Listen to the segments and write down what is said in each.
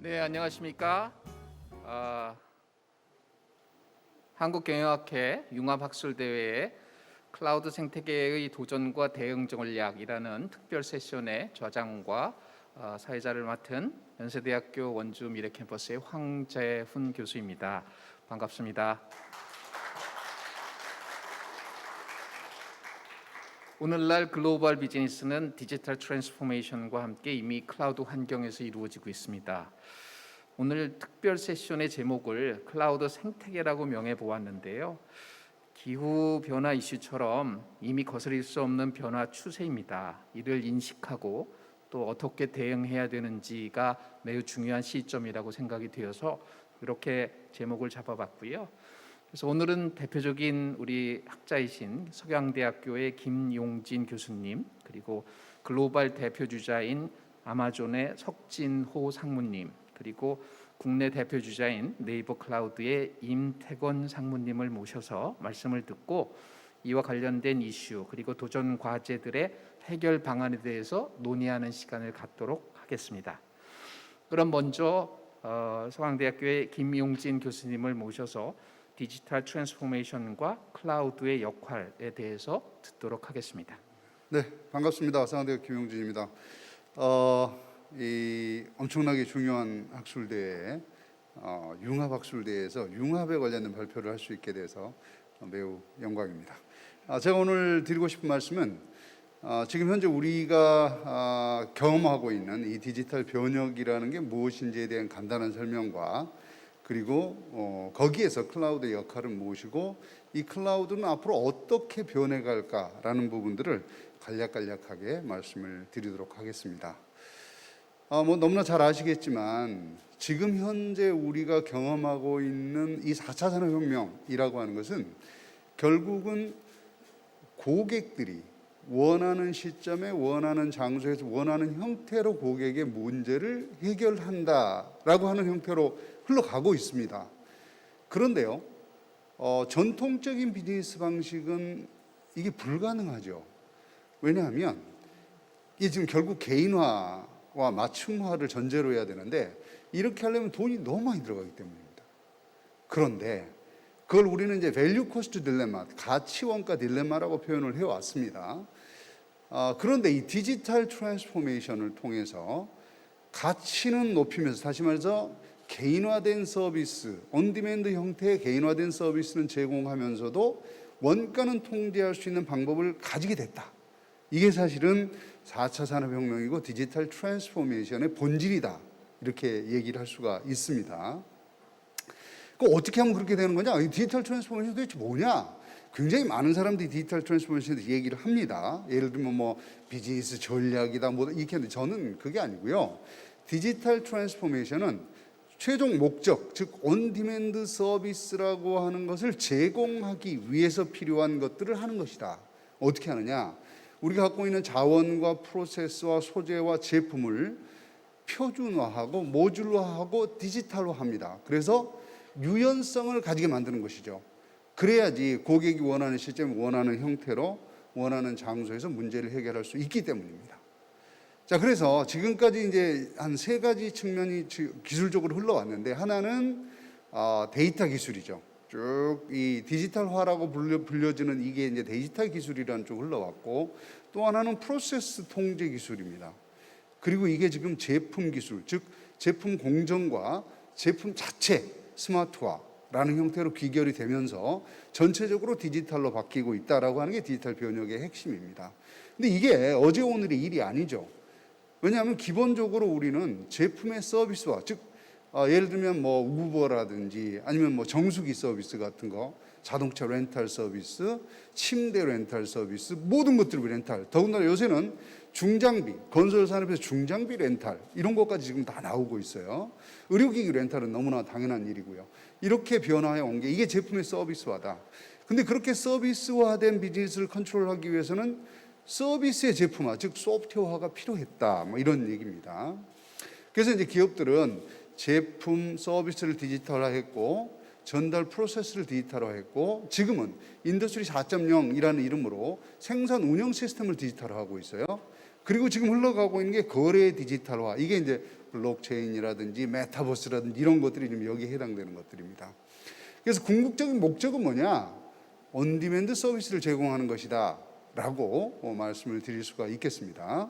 네, 안녕하십니까? 한국경영학회 융합학술대회의 클라우드 생태계의 도전과 대응 전략이라는 특별 세션의 좌장과 사회자를 맡은 연세대학교 원주 미래캠퍼스의 황재훈 교수입니다. 반갑습니다. 오늘날 글로벌 비즈니스는 디지털 트랜스포메이션과 함께 이미 클라우드 환경에서 이루어지고 있습니다. 오늘 특별 세션의 제목을 클라우드 생태계라고 명해 보았는데요. 기후 변화 이슈처럼 이미 거스릴 수 없는 변화 추세입니다. 이를 인식하고 또 어떻게 대응해야 되는지가 매우 중요한 시점이라고 생각이 되어서 이렇게 제목을 잡아봤고요. 그래서 오늘은 대표적인 우리 학자이신 석양대학교의 김용진 교수님, 그리고 글로벌 대표주자인 아마존의 석진호 상무님, 그리고 국내 대표주자인 네이버 클라우드의 임태건 상무님을 모셔서 말씀을 듣고 이와 관련된 이슈 그리고 도전 과제들의 해결 방안에 대해서 논의하는 시간을 갖도록 하겠습니다. 그럼 먼저 서강대학교의 김용진 교수님을 모셔서 디지털 트랜스포메이션과 클라우드의 역할에 대해서 듣도록 하겠습니다. 네, 반갑습니다. 서강대학교 김용진입니다. 이 엄청나게 중요한 학술대회, 융합학술대회에서 융합에 관련된 발표를 할 수 있게 돼서 매우 영광입니다. 제가 오늘 드리고 싶은 말씀은 지금 현재 우리가 경험하고 있는 이 디지털 변혁이라는 게 무엇인지에 대한 간단한 설명과 그리고 거기에서 클라우드의 역할은 무엇이고 이 클라우드는 앞으로 어떻게 변해갈까라는 부분들을 간략하게 말씀을 드리도록 하겠습니다. 너무나 잘 아시겠지만 지금 현재 우리가 경험하고 있는 이 4차 산업혁명이라고 하는 것은 결국은 고객들이 원하는 시점에 원하는 장소에서 원하는 형태로 고객의 문제를 해결한다라고 하는 형태로 흘러가고 있습니다. 그런데요, 전통적인 비즈니스 방식은 이게 불가능하죠. 왜냐하면 이게 지금 결국 개인화와 맞춤화를 전제로 해야 되는데 이렇게 하려면 돈이 너무 많이 들어가기 때문입니다. 그런데 그걸 우리는 이제 밸류 코스트 딜레마, 가치 원가 딜레마라고 표현을 해왔습니다. 그런데 이 디지털 트랜스포메이션을 통해서 가치는 높이면서, 다시 말해서 개인화된 서비스, 온디맨드 형태의 개인화된 서비스는 제공하면서도 원가는 통제할 수 있는 방법을 가지게 됐다. 이게 사실은 4차 산업혁명이고 디지털 트랜스포메이션의 본질이다. 이렇게 얘기를 할 수가 있습니다. 어떻게 하면 그렇게 되는 거냐? 이 디지털 트랜스포메이션 도대체 뭐냐? 굉장히 많은 사람들이 디지털 트랜스포메이션에 대해서 얘기를 합니다. 예를 들면 뭐 비즈니스 전략이다 뭐 이렇게 하는데 저는 그게 아니고요. 디지털 트랜스포메이션은 최종 목적, 즉 온디맨드 서비스라고 하는 것을 제공하기 위해서 필요한 것들을 하는 것이다. 어떻게 하느냐? 우리가 갖고 있는 자원과 프로세스와 소재와 제품을 표준화하고 모듈화하고 디지털화합니다. 그래서 유연성을 가지게 만드는 것이죠. 그래야지 고객이 원하는 시점에 원하는 형태로 원하는 장소에서 문제를 해결할 수 있기 때문입니다. 자, 그래서 지금까지 이제 한 세 가지 측면이 기술적으로 흘러왔는데 하나는 데이터 기술이죠. 쭉 이 디지털화라고 불려지는 이게 이제 데이터 기술이라는 쪽 흘러왔고 또 하나는 프로세스 통제 기술입니다. 그리고 이게 지금 제품 기술, 즉 제품 공정과 제품 자체 스마트화라는 형태로 귀결이 되면서 전체적으로 디지털로 바뀌고 있다라고 하는 게 디지털 변혁의 핵심입니다. 근데 이게 어제 오늘의 일이 아니죠. 왜냐하면 기본적으로 우리는 제품의 서비스화, 즉 예를 들면 뭐 우버라든지 아니면 뭐 정수기 서비스 같은 거, 자동차 렌탈 서비스, 침대 렌탈 서비스, 모든 것들을 렌탈. 더군다나 요새는 중장비, 건설 산업에서 중장비 렌탈 이런 것까지 지금 다 나오고 있어요. 의료기기 렌탈은 너무나 당연한 일이고요. 이렇게 변화해 온 게 이게 제품의 서비스화다. 근데 그렇게 서비스화된 비즈니스를 컨트롤하기 위해서는 서비스의 제품화, 즉 소프트웨어화가 필요했다. 뭐 이런 얘기입니다. 그래서 이제 기업들은 제품 서비스를 디지털화했고 전달 프로세스를 디지털화했고 지금은 인더스트리 4.0이라는 이름으로 생산 운영 시스템을 디지털화하고 있어요. 그리고 지금 흘러가고 있는 게 거래 디지털화. 이게 이제 블록체인이라든지 메타버스라든지 이런 것들이 지금 여기에 해당되는 것들입니다. 그래서 궁극적인 목적은 뭐냐? 온디맨드 서비스를 제공하는 것이다 라고 말씀을 드릴 수가 있겠습니다.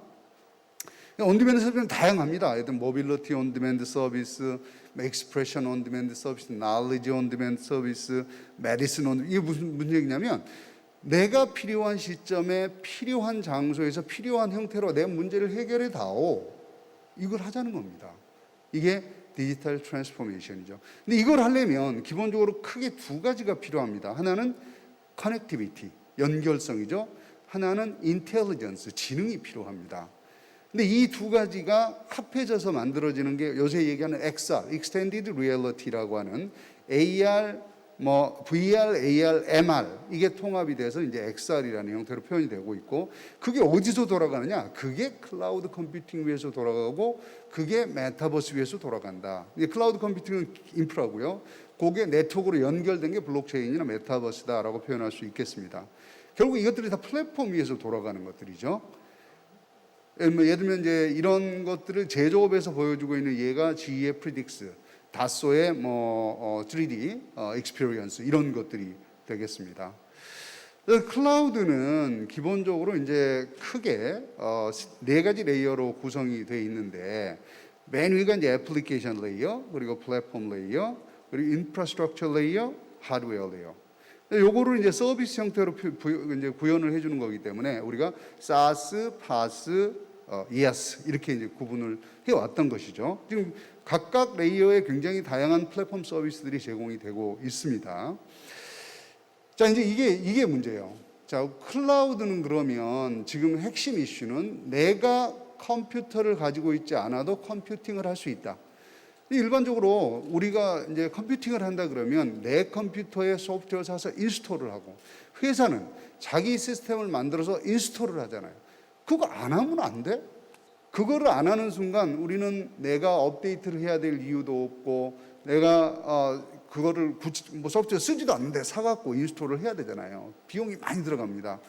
온디맨드 서비스는 다양합니다. 예를 들면 모빌리티 온디맨드 서비스, 익스프레션 온디맨드 서비스, 날리지 온디맨드 서비스, 메디슨 온디맨드. 이게 무슨 얘기냐면 내가 필요한 시점에 필요한 장소에서 필요한 형태로 내 문제를 해결해 다오. 이걸 하자는 겁니다. 이게 디지털 트랜스포메이션이죠. 근데 이걸 하려면 기본적으로 크게 두 가지가 필요합니다. 하나는 커넥티비티, 연결성이죠. 하나는 인텔리전스, 지능이 필요합니다. 근데 이 두 가지가 합해져서 만들어지는 게 요새 얘기하는 XR, Extended Reality라고 하는 AR, VR, AR, MR 이게 통합이 돼서 이제 XR이라는 형태로 표현이 되고 있고 그게 어디서 돌아가느냐? 그게 클라우드 컴퓨팅 위에서 돌아가고 그게 메타버스 위에서 돌아간다. 클라우드 컴퓨팅은 인프라고요. 그게 네트워크로 연결된 게 블록체인이나 메타버스다라고 표현할 수 있겠습니다. 결국 이것들이 다 플랫폼 위에서 돌아가는 것들이죠. 예를 들면 이제 이런 것들을 제조업에서 보여주고 있는 예가 GE의 프리딕스, 다소의 3D 익스피리언스 이런 것들이 되겠습니다. 클라우드는 기본적으로 이제 크게 네 가지 레이어로 구성이 되어 있는데 맨 위가 이제 애플리케이션 레이어, 그리고 플랫폼 레이어, 그리고 인프라스트럭처 레이어, 하드웨어 레이어. 요거를 이제 서비스 형태로 이제 구현을 해주는 거기 때문에 우리가 SaaS, PaaS, IaaS 이렇게 이제 구분을 해왔던 것이죠. 지금 각각 레이어에 굉장히 다양한 플랫폼 서비스들이 제공이 되고 있습니다. 자, 이제 이게 문제예요. 자, 클라우드는 그러면 지금 핵심 이슈는 내가 컴퓨터를 가지고 있지 않아도 컴퓨팅을 할 수 있다. 일반적으로 우리가 이제 컴퓨팅을 한다 그러면 내 컴퓨터에 소프트웨어 사서 인스톨을 하고 회사는 자기 시스템을 만들어서 인스톨을 하잖아요. 그거 안 하면 안 돼? 그거를 안 하는 순간 우리는 내가 업데이트를 해야 될 이유도 없고 내가 그거를 소프트웨어 쓰지도 않는데 사갖고 인스톨을 해야 되잖아요. 비용이 많이 들어갑니다.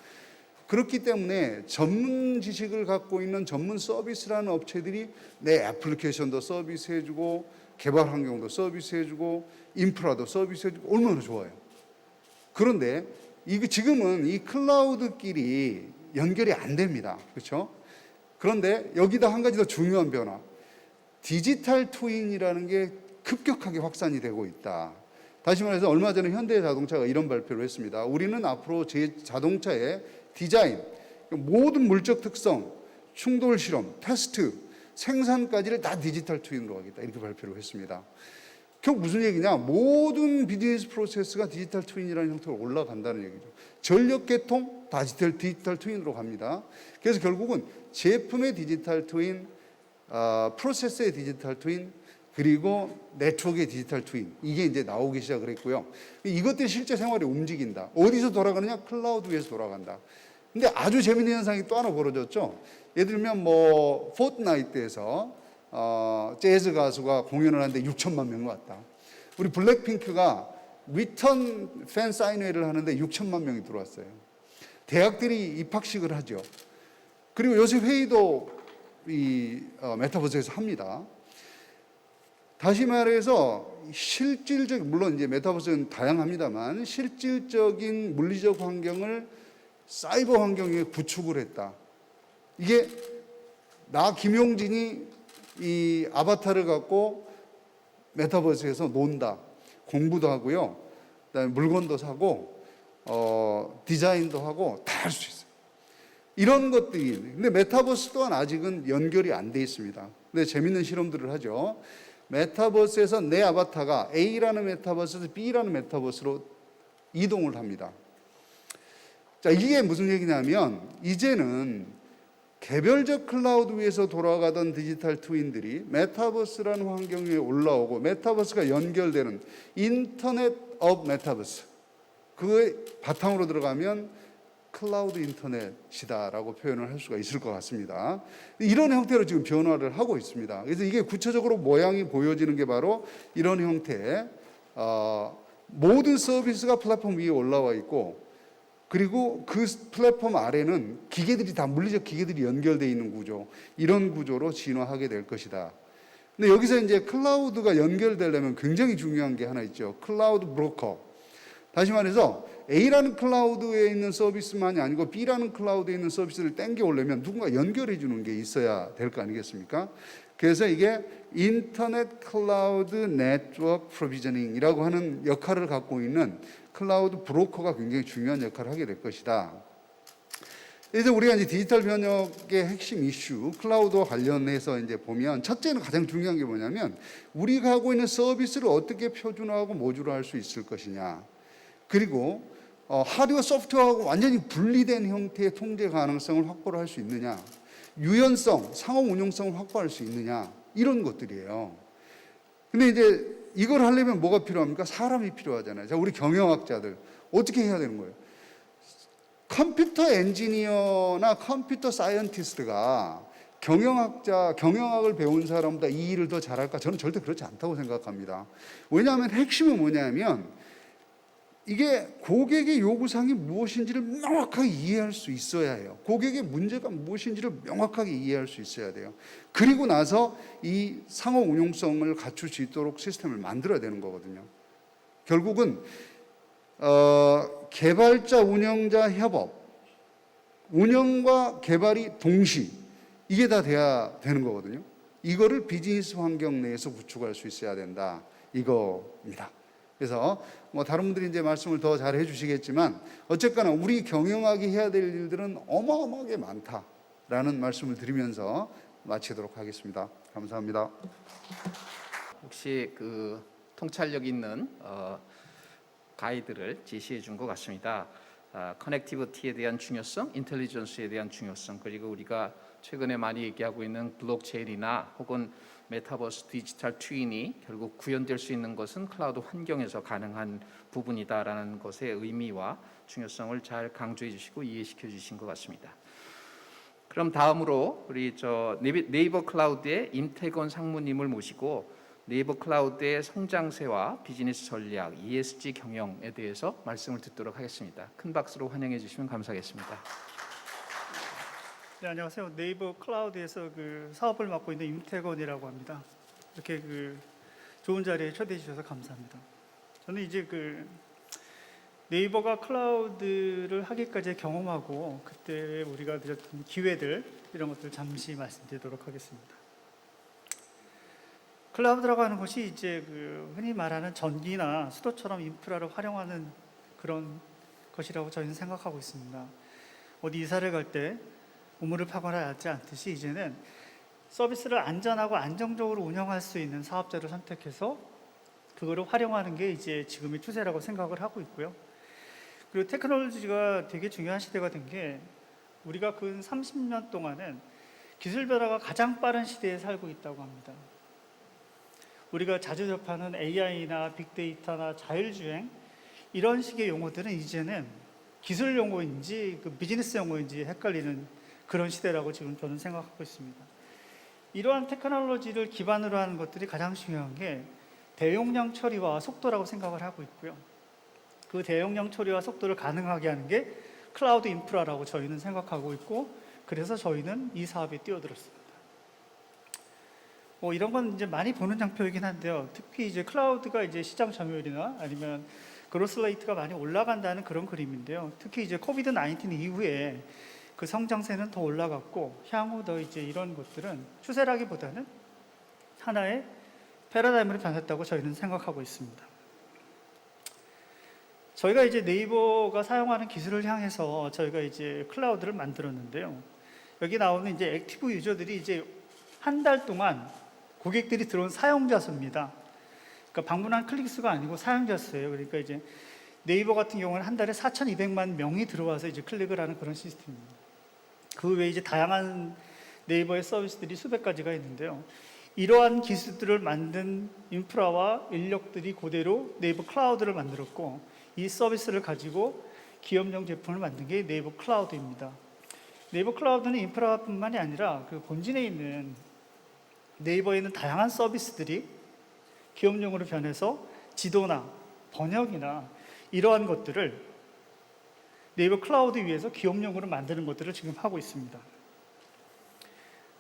그렇기 때문에 전문 지식을 갖고 있는 전문 서비스라는 업체들이 내 애플리케이션도 서비스해주고 개발 환경도 서비스해주고 인프라도 서비스해주고 얼마나 좋아요. 그런데 지금은 이 클라우드끼리 연결이 안 됩니다. 그렇죠? 그런데 여기다 한 가지 더 중요한 변화. 디지털 트윈이라는 게 급격하게 확산이 되고 있다. 다시 말해서 얼마 전에 현대자동차가 이런 발표를 했습니다. 우리는 앞으로 제 자동차의 디자인, 모든 물적 특성, 충돌 실험, 테스트, 생산까지를 다 디지털 트윈으로 하겠다. 이렇게 발표를 했습니다. 결국 무슨 얘기냐? 모든 비즈니스 프로세스가 디지털 트윈이라는 형태로 올라간다는 얘기죠. 전력 개통, 다 디지털 트윈으로 갑니다. 그래서 결국은 제품의 디지털 트윈, 프로세스의 디지털 트윈, 그리고 네트워크의 디지털 트윈 이게 이제 나오기 시작을 했고요. 이것들이 실제 생활에 움직인다. 어디서 돌아가느냐? 클라우드 위에서 돌아간다. 근데 아주 재밌는 현상이 또 하나 벌어졌죠. 예를 들면 포트나이트에서 재즈 가수가 공연을 하는데 6천만 명이 왔다. 우리 블랙핑크가 리턴 팬 사인회를 하는데 6천만 명이 들어왔어요. 대학들이 입학식을 하죠. 그리고 요새 회의도 이 메타버스에서 합니다. 다시 말해서 실질적 물론 이제 메타버스는 다양합니다만 실질적인 물리적 환경을 사이버 환경에 구축을 했다. 이게 나 김용진이 이 아바타를 갖고 메타버스에서 논다. 공부도 하고요. 그다음에 물건도 사고 디자인도 하고 다 할 수 있어요. 이런 것들이 근데 메타버스 또한 아직은 연결이 안 돼 있습니다. 근데 재밌는 실험들을 하죠. 메타버스에서 내 아바타가 A라는 메타버스에서 B라는 메타버스로 이동을 합니다. 자, 이게 무슨 얘기냐면 이제는 개별적 클라우드 위에서 돌아가던 디지털 트윈들이 메타버스라는 환경 위에 올라오고 메타버스가 연결되는 인터넷 오브 메타버스 그거의 바탕으로 들어가면 클라우드 인터넷이다라고 표현을 할 수가 있을 것 같습니다. 이런 형태로 지금 변화를 하고 있습니다. 그래서 이게 구체적으로 모양이 보여지는 게 바로 이런 형태의 모든 서비스가 플랫폼 위에 올라와 있고, 그리고 그 플랫폼 아래는 기계들이 다 물리적 기계들이 연결되어 있는 구조, 이런 구조로 진화하게 될 것이다. 근데 여기서 이제 클라우드가 연결되려면 굉장히 중요한 게 하나 있죠. 클라우드 브로커. 다시 말해서 A라는 클라우드에 있는 서비스만이 아니고 B라는 클라우드에 있는 서비스를 땡겨 오려면 누군가 연결해 주는 게 있어야 될 거 아니겠습니까? 그래서 이게 인터넷 클라우드 네트워크 프로비저닝이라고 하는 역할을 갖고 있는 클라우드 브로커가 굉장히 중요한 역할을 하게 될 것이다. 이제 우리가 이제 디지털 번역의 핵심 이슈, 클라우드와 관련해서 이제 보면, 첫째는 가장 중요한 게 뭐냐면 우리가 하고 있는 서비스를 어떻게 표준화하고 모듈화할 수 있을 것이냐. 그리고 하드웨어 소프트웨어하고 완전히 분리된 형태의 통제 가능성을 확보를 할 수 있느냐, 유연성, 상호 운용성을 확보할 수 있느냐, 이런 것들이에요. 근데 이제 이걸 하려면 뭐가 필요합니까? 사람이 필요하잖아요. 자, 우리 경영학자들 어떻게 해야 되는 거예요? 컴퓨터 엔지니어나 컴퓨터 사이언티스트가 경영학을 배운 사람보다 이 일을 더 잘할까? 저는 절대 그렇지 않다고 생각합니다. 왜냐하면 핵심은 뭐냐면 이게 고객의 요구사항이 무엇인지를 명확하게 이해할 수 있어야 해요. 고객의 문제가 무엇인지를 명확하게 이해할 수 있어야 돼요. 그리고 나서 이 상호 운용성을 갖출 수 있도록 시스템을 만들어야 되는 거거든요. 결국은 개발자, 운영자 협업, 운영과 개발이 동시, 이게 다 돼야 되는 거거든요. 이거를 비즈니스 환경 내에서 구축할 수 있어야 된다, 이거입니다. 그래서 뭐 다른 분들이 이제 말씀을 더 잘 해주시겠지만, 어쨌거나 우리 경영학이 해야 될 일들은 어마어마하게 많다라는 말씀을 드리면서 마치도록 하겠습니다. 감사합니다. 혹시 그 통찰력 있는 가이드를 제시해 준 것 같습니다. 커넥티비티에 대한 중요성, 인텔리전스에 대한 중요성, 그리고 우리가 최근에 많이 얘기하고 있는 블록체인이나 혹은 메타버스 디지털 트윈이 결국 구현될 수 있는 것은 클라우드 환경에서 가능한 부분이다라는 것의 의미와 중요성을 잘 강조해 주시고 이해시켜 주신 것 같습니다. 그럼 다음으로 우리 네이버 클라우드의 임태건 상무님을 모시고 네이버 클라우드의 성장세와 비즈니스 전략, ESG 경영에 대해서 말씀을 듣도록 하겠습니다. 큰 박수로 환영해 주시면 감사하겠습니다. 네, 안녕하세요. 네이버 클라우드에서 그 사업을 맡고 있는 임태건이라고 합니다. 이렇게 그 좋은 자리에 초대해 주셔서 감사합니다. 저는 이제 그 네이버가 클라우드를 하기까지 경험하고 그때 우리가 드렸던 기회들, 이런 것들 잠시 말씀드리도록 하겠습니다. 클라우드라고 하는 것이 이제 그 흔히 말하는 전기나 수도처럼 인프라를 활용하는 그런 것이라고 저희는 생각하고 있습니다. 어디 이사를 갈 때 우물을 파거나 하지 않듯이 이제는 서비스를 안전하고 안정적으로 운영할 수 있는 사업자를 선택해서 그거를 활용하는 게 이제 지금의 추세라고 생각을 하고 있고요. 그리고 테크놀로지가 되게 중요한 시대가 된 게, 우리가 근 30년 동안은 기술 변화가 가장 빠른 시대에 살고 있다고 합니다. 우리가 자주 접하는 AI나 빅데이터나 자율주행, 이런 식의 용어들은 이제는 기술 용어인지 그 비즈니스 용어인지 헷갈리는 그런 시대라고 지금 저는 생각하고 있습니다. 이러한 테크놀로지를 기반으로 하는 것들이 가장 중요한 게 대용량 처리와 속도라고 생각을 하고 있고요. 그 대용량 처리와 속도를 가능하게 하는 게 클라우드 인프라라고 저희는 생각하고 있고, 그래서 저희는 이 사업에 뛰어들었습니다. 이런 건 이제 많이 보는 장표이긴 한데요. 특히 이제 클라우드가 이제 시장 점유율이나 아니면 그로스 레이트가 많이 올라간다는 그런 그림인데요. 특히 이제 코비드 19 이후에 그 성장세는 더 올라갔고, 향후 더 이제 이런 것들은 추세라기보다는 하나의 패러다임으로 변했다고 저희는 생각하고 있습니다. 저희가 이제 네이버가 사용하는 기술을 향해서 저희가 이제 클라우드를 만들었는데요. 여기 나오는 이제 액티브 유저들이 이제 한 달 동안 고객들이 들어온 사용자 수입니다. 그러니까 방문한 클릭 수가 아니고 사용자 수예요. 그러니까 이제 네이버 같은 경우는 한 달에 4,200만 명이 들어와서 이제 클릭을 하는 그런 시스템입니다. 그 외에 이제 다양한 네이버의 서비스들이 수백 가지가 있는데요. 이러한 기술들을 만든 인프라와 인력들이 그대로 네이버 클라우드를 만들었고, 이 서비스를 가지고 기업용 제품을 만든 게 네이버 클라우드입니다. 네이버 클라우드는 인프라뿐만이 아니라 그 본진에 있는 네이버에 있는 다양한 서비스들이 기업용으로 변해서 지도나 번역이나 이러한 것들을 네이버 클라우드 위에서 기업용으로 만드는 것들을 지금 하고 있습니다.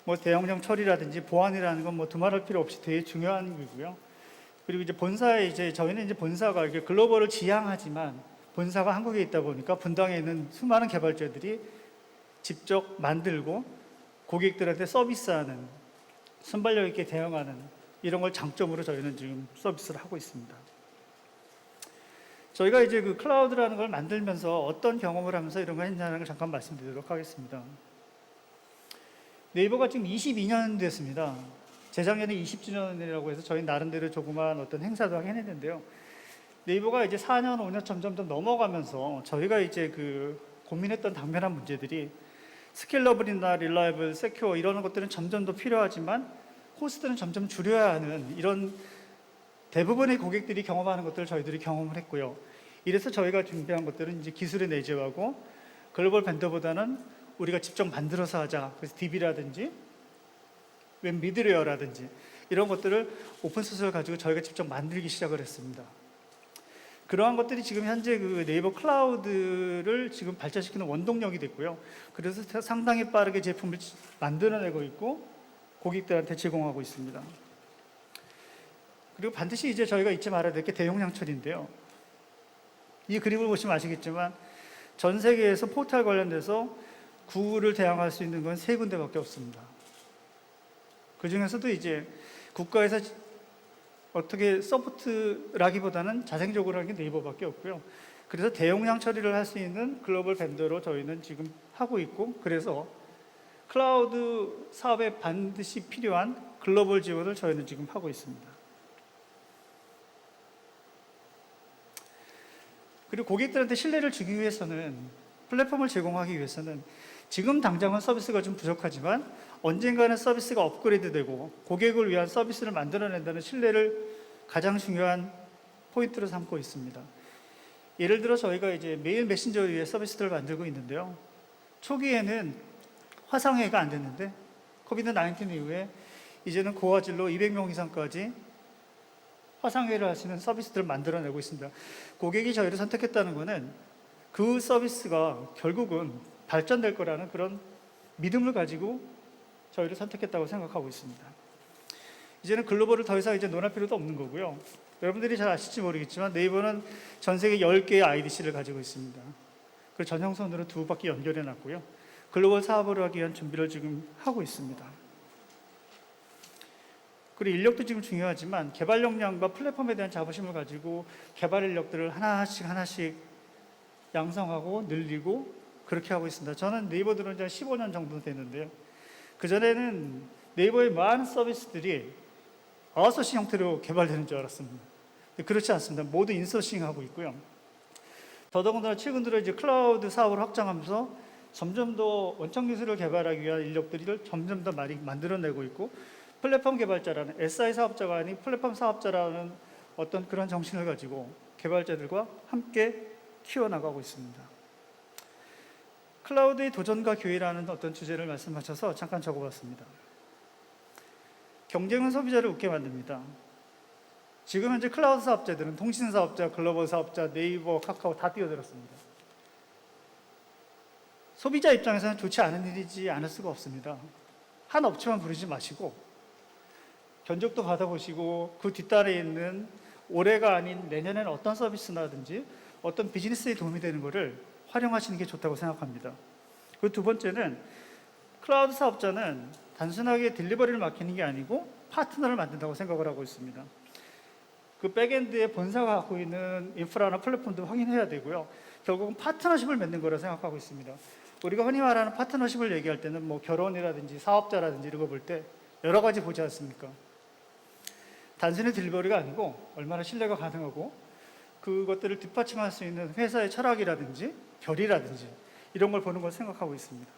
뭐 대용량 처리라든지 보안이라는 건 뭐 두말할 필요 없이 되게 중요한 거고요. 그리고 이제 본사에 저희는 이제 본사가 이렇게 글로벌을 지향하지만 본사가 한국에 있다 보니까 분당에 있는 수많은 개발자들이 직접 만들고 고객들한테 서비스하는, 순발력 있게 대응하는 이런 걸 장점으로 저희는 지금 서비스를 하고 있습니다. 저희가 이제 그 클라우드라는 걸 만들면서 어떤 경험을 하면서 이런 걸 했냐는 걸 잠깐 말씀드리도록 하겠습니다. 네이버가 지금 22년 됐습니다. 재작년에 20주년이라고 해서 저희 나름대로 조그만 어떤 행사도 하긴 했는데요. 네이버가 이제 4년, 5년 점점 더 넘어가면서 저희가 이제 그 고민했던 당면한 문제들이 스케일러블이나 릴라이블, 세큐어 이런 것들은 점점 더 필요하지만 코스트는 점점 줄여야 하는 이런 대부분의 고객들이 경험하는 것들을 저희들이 경험을 했고요. 이래서 저희가 준비한 것들은 이제 기술의 내재화고 글로벌 벤더보다는 우리가 직접 만들어서 하자. 그래서 DB라든지 웹 미드웨어라든지 이런 것들을 오픈소스를 가지고 저희가 직접 만들기 시작을 했습니다. 그러한 것들이 지금 현재 그 네이버 클라우드를 지금 발전시키는 원동력이 됐고요. 그래서 상당히 빠르게 제품을 만들어내고 있고 고객들한테 제공하고 있습니다. 그리고 반드시 이제 저희가 잊지 말아야 될 게 대용량 처리인데요. 이 그림을 보시면 아시겠지만 전 세계에서 포털 관련돼서 구글을 대항할 수 있는 건 3군데밖에 없습니다. 그 중에서도 이제 국가에서 어떻게 서포트라기보다는 자생적으로 하는 게 네이버밖에 없고요. 그래서 대용량 처리를 할 수 있는 글로벌 벤더로 저희는 지금 하고 있고, 그래서 클라우드 사업에 반드시 필요한 글로벌 지원을 저희는 지금 하고 있습니다. 그리고 고객들한테 신뢰를 주기 위해서는, 플랫폼을 제공하기 위해서는 지금 당장은 서비스가 좀 부족하지만 언젠가는 서비스가 업그레이드되고 고객을 위한 서비스를 만들어낸다는 신뢰를 가장 중요한 포인트로 삼고 있습니다. 예를 들어 저희가 이제 메일 메신저를 위해 서비스들을 만들고 있는데요. 초기에는 화상회의가 안 됐는데 코비드-19 이후에 이제는 고화질로 200명 이상까지 화상회의를 할 수 있는 서비스들을 만들어내고 있습니다. 고객이 저희를 선택했다는 것은 그 서비스가 결국은 발전될 거라는 그런 믿음을 가지고 저희를 선택했다고 생각하고 있습니다. 이제는 글로벌을 더 이상 이제 논할 필요도 없는 거고요. 여러분들이 잘 아실지 모르겠지만 네이버는 전 세계 10개의 IDC를 가지고 있습니다. 그 전형선으로 2바퀴 연결해 놨고요. 글로벌 사업을 하기 위한 준비를 지금 하고 있습니다. 그리고 인력도 지금 중요하지만 개발 역량과 플랫폼에 대한 자부심을 가지고 개발 인력들을 하나씩 양성하고 늘리고 그렇게 하고 있습니다. 저는 네이버 들어온 지 한 15년 정도 됐는데요. 그전에는 네이버의 많은 서비스들이 아웃소싱 형태로 개발되는 줄 알았습니다. 그렇지 않습니다. 모두 인소싱하고 있고요. 더더군다나 최근 들어 이제 클라우드 사업을 확장하면서 점점 더 원천 기술을 개발하기 위한 인력들을 점점 더 많이 만들어내고 있고, 플랫폼 개발자라는 SI 사업자가 아닌 플랫폼 사업자라는 어떤 그런 정신을 가지고 개발자들과 함께 키워나가고 있습니다. 클라우드의 도전과 기회라는 어떤 주제를 말씀하셔서 잠깐 적어봤습니다. 경쟁은 소비자를 웃게 만듭니다. 지금 현재 클라우드 사업자들은 통신 사업자, 글로벌 사업자, 네이버, 카카오 다 뛰어들었습니다. 소비자 입장에서는 좋지 않은 일이지 않을 수가 없습니다. 한 업체만 부르지 마시고 견적도 받아보시고 그 뒷단에 있는 올해가 아닌 내년에는 어떤 서비스라든지 어떤 비즈니스에 도움이 되는 것을 활용하시는 게 좋다고 생각합니다. 그리고 두 번째는 클라우드 사업자는 단순하게 딜리버리를 맡기는 게 아니고 파트너를 만든다고 생각을 하고 있습니다. 그 백엔드에 본사가 갖고 있는 인프라나 플랫폼도 확인해야 되고요. 결국은 파트너십을 맺는 거라 생각하고 있습니다. 우리가 흔히 말하는 파트너십을 얘기할 때는 뭐 결혼이라든지 사업자라든지 이런 거 볼 때 여러 가지 보지 않습니까? 단순히 딜리버리가 아니고 얼마나 신뢰가 가능하고 그것들을 뒷받침할 수 있는 회사의 철학이라든지 결이라든지 이런 걸 보는 걸 생각하고 있습니다.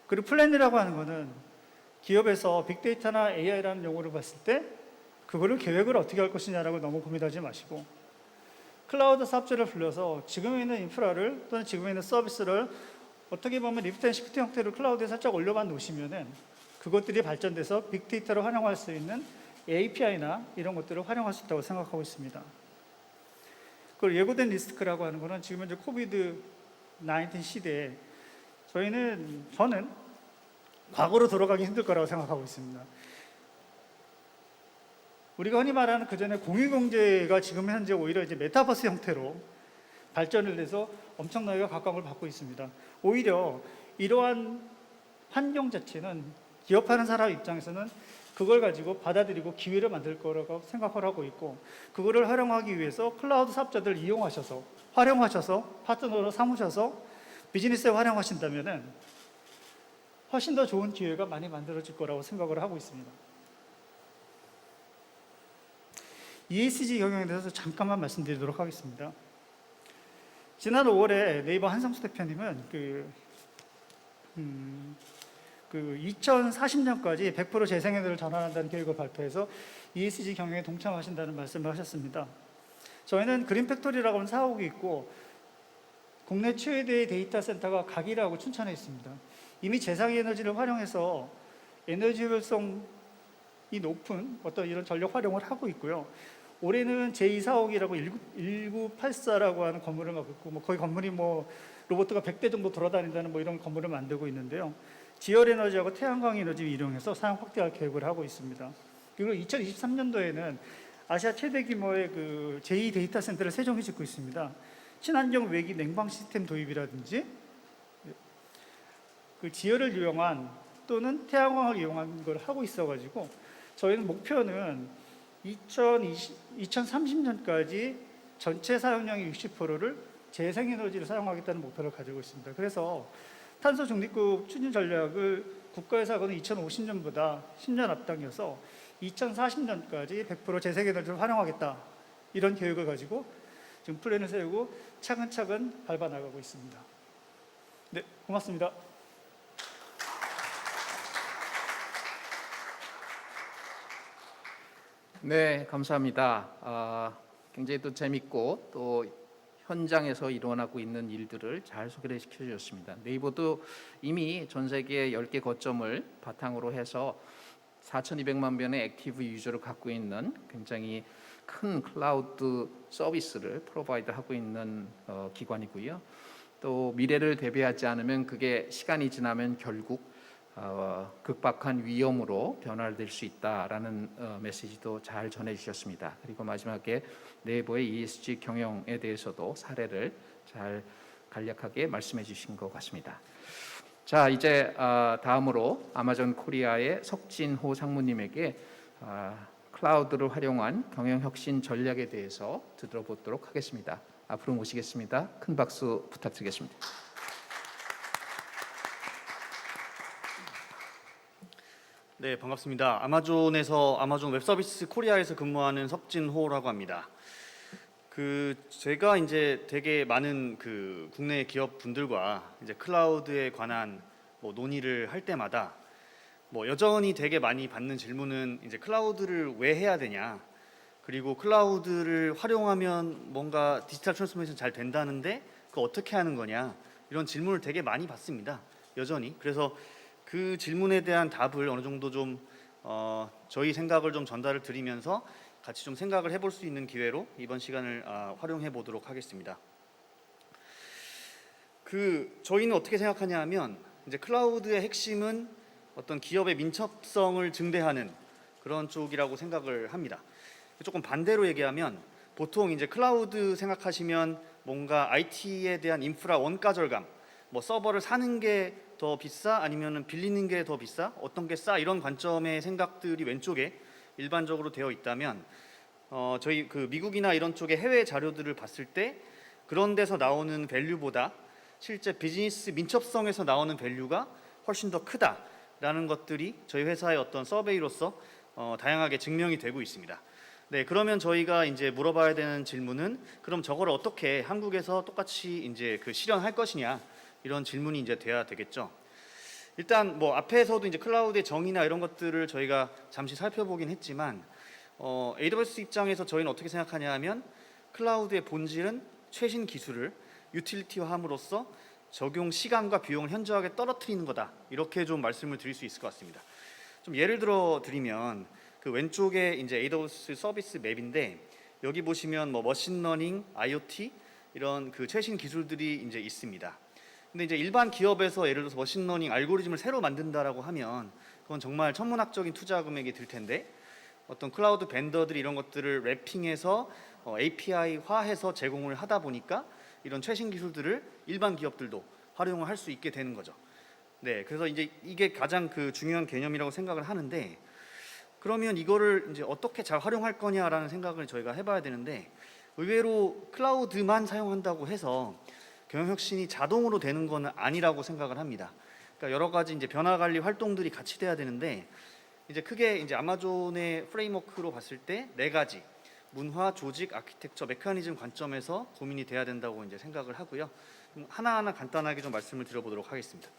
그리고 플랜이라고 하는 거는 기업에서 빅데이터나 AI라는 용어를 봤을 때 그거를 계획을 어떻게 할 것이냐라고 너무 고민하지 마시고 클라우드 사업자를 불러서 지금에 있는 인프라를 또는 지금에 있는 서비스를 어떻게 보면 리프트 앤 시프트 형태로 클라우드에 살짝 올려봐 놓으시면은 그것들이 발전돼서 빅데이터를 활용할 수 있는 API나 이런 것들을 활용할 수 있다고 생각하고 있습니다. 그 예고된 리스크라고 하는 거는 지금 현재 코비드 19 시대에 저는 과거로 돌아가기 힘들 거라고 생각하고 있습니다. 우리가 흔히 말하는 그전에 공유경제가 지금 현재 오히려 이제 메타버스 형태로 발전을 해서 엄청나게 각광을 받고 있습니다. 오히려 이러한 환경 자체는 기업하는 사람 입장에서는 그걸 가지고 받아들이고 기회를 만들 거라고 생각을 하고 있고, 그거를 활용하기 위해서 클라우드 사업자들 이용하셔서 활용하셔서 파트너로 삼으셔서 비즈니스에 활용하신다면은 훨씬 더 좋은 기회가 많이 만들어질 거라고 생각을 하고 있습니다. ESG 경영에 대해서 잠깐만 말씀드리도록 하겠습니다. 지난 5월에 네이버 한성수 대표님은 2040년까지 100% 재생에너지를 전환한다는 계획을 발표해서 ESG 경영에 동참하신다는 말씀을 하셨습니다. 저희는 그린팩토리라고 하는 사옥이 있고 국내 최대의 데이터 센터가 각이라고 춘천에 있습니다. 이미 재생에너지를 활용해서 에너지 효율성이 높은 어떤 이런 전력 활용을 하고 있고요. 올해는 제2사옥이라고 1984라고 하는 건물을 갖고 있고, 거기 건물이 로봇가 100대 정도 돌아다닌다는 이런 건물을 만들고 있는데요. 지열 에너지하고 태양광 에너지를 이용해서 사용 확대할 계획을 하고 있습니다. 그리고 2023년도에는 아시아 최대 규모의 제2 데이터 센터를 세종에 짓고 있습니다. 친환경 외기 냉방 시스템 도입이라든지 지열을 이용한 또는 태양광을 이용한 걸 하고 있어가지고 저희는 목표는 2030년까지 전체 사용량의 60%를 재생에너지를 사용하겠다는 목표를 가지고 있습니다. 그래서 탄소 중립국 추진 전략을 국가에서 하고는 2050년보다 10년 앞당겨서 2040년까지 100% 재생에너지를 활용하겠다, 이런 계획을 가지고 지금 플랜을 세우고 차근차근 밟아나가고 있습니다. 네, 고맙습니다. 네, 감사합니다. 굉장히 또 재밌고 또 현장에서 일어나고 있는 일들을 잘 소개를 시켜주셨습니다. 네이버도 이미 전 세계 10개 거점을 바탕으로 해서 4,200만 명의 액티브 유저를 갖고 있는 굉장히 큰 클라우드 서비스를 프로바이드하고 있는 기관이고요. 또 미래를 대비하지 않으면 그게 시간이 지나면 결국 극박한 위험으로 변화될 수 있다라는 메시지도 잘 전해주셨습니다. 그리고 마지막에 네이버의 ESG 경영에 대해서도 사례를 잘 간략하게 말씀해 주신 것 같습니다. 자, 이제 다음으로 아마존 코리아의 석진호 상무님에게 클라우드를 활용한 경영 혁신 전략에 대해서 들어보도록 하겠습니다. 앞으로 모시겠습니다. 큰 박수 부탁드리겠습니다. 네, 반갑습니다. 아마존 웹서비스 코리아에서 근무하는 석진호라고 합니다. 제가 이제 되게 많은 국내 기업 분들과 이제 클라우드에 관한 논의를 할 때마다 여전히 되게 많이 받는 질문은 이제 클라우드를 왜 해야 되냐, 그리고 클라우드를 활용하면 뭔가 디지털 트랜스포메이션 잘 된다는데 그거 어떻게 하는 거냐, 이런 질문을 되게 많이 받습니다. 여전히. 그래서 그 질문에 대한 답을 어느 정도 좀 저희 생각을 좀 전달을 드리면서 같이 좀 생각을 해볼 수 있는 기회로 이번 시간을 활용해 보도록 하겠습니다. 저희는 어떻게 생각하냐 하면 이제 클라우드의 핵심은 어떤 기업의 민첩성을 증대하는 그런 쪽이라고 생각을 합니다. 조금 반대로 얘기하면 보통 이제 클라우드 생각하시면 뭔가 IT에 대한 인프라 원가 절감, 서버를 사는 게 더 비싸 아니면은 빌리는 게 더 비싸, 어떤 게 싸, 이런 관점의 생각들이 왼쪽에 일반적으로 되어 있다면 저희 미국이나 이런 쪽의 해외 자료들을 봤을 때 그런 데서 나오는 밸류보다 실제 비즈니스 민첩성에서 나오는 밸류가 훨씬 더 크다라는 것들이 저희 회사의 어떤 서베이로서 다양하게 증명이 되고 있습니다. 네, 그러면 저희가 이제 물어봐야 되는 질문은 그럼 저걸 어떻게 한국에서 똑같이 이제 실현할 것이냐, 이런 질문이 이제 돼야 되겠죠. 일단 앞에서도 이제 클라우드의 정의나 이런 것들을 저희가 잠시 살펴보긴 했지만 AWS 입장에서 저희는 어떻게 생각하냐 하면 클라우드의 본질은 최신 기술을 유틸리티화함으로써 적용 시간과 비용을 현저하게 떨어뜨리는 거다, 이렇게 좀 말씀을 드릴 수 있을 것 같습니다. 좀 예를 들어 드리면 왼쪽에 이제 AWS 서비스 맵인데 여기 보시면 뭐 머신러닝, IoT 이런 그 최신 기술들이 이제 있습니다. 근데 이제 일반 기업에서 예를 들어서 머신러닝 알고리즘을 새로 만든다라고 하면 그건 정말 천문학적인 투자 금액이 들 텐데 어떤 클라우드 벤더들이 이런 것들을 랩핑해서 API화해서 제공을 하다 보니까 이런 최신 기술들을 일반 기업들도 활용을 할 수 있게 되는 거죠. 네, 그래서 이제 이게 가장 그 중요한 개념이라고 생각을 하는데 그러면 이거를 이제 어떻게 잘 활용할 거냐라는 생각을 저희가 해봐야 되는데 의외로 클라우드만 사용한다고 해서 경영혁신이 자동으로 되는 거는 아니라고 생각을 합니다. 그러니까 여러 가지 이제 변화 관리 활동들이 같이 돼야 되는데 이제 크게 이제 아마존의 프레임워크로 봤을 때 네 가지 문화, 조직, 아키텍처, 메커니즘 관점에서 고민이 돼야 된다고 이제 생각을 하고요. 하나하나 간단하게 좀 말씀을 드려보도록 하겠습니다.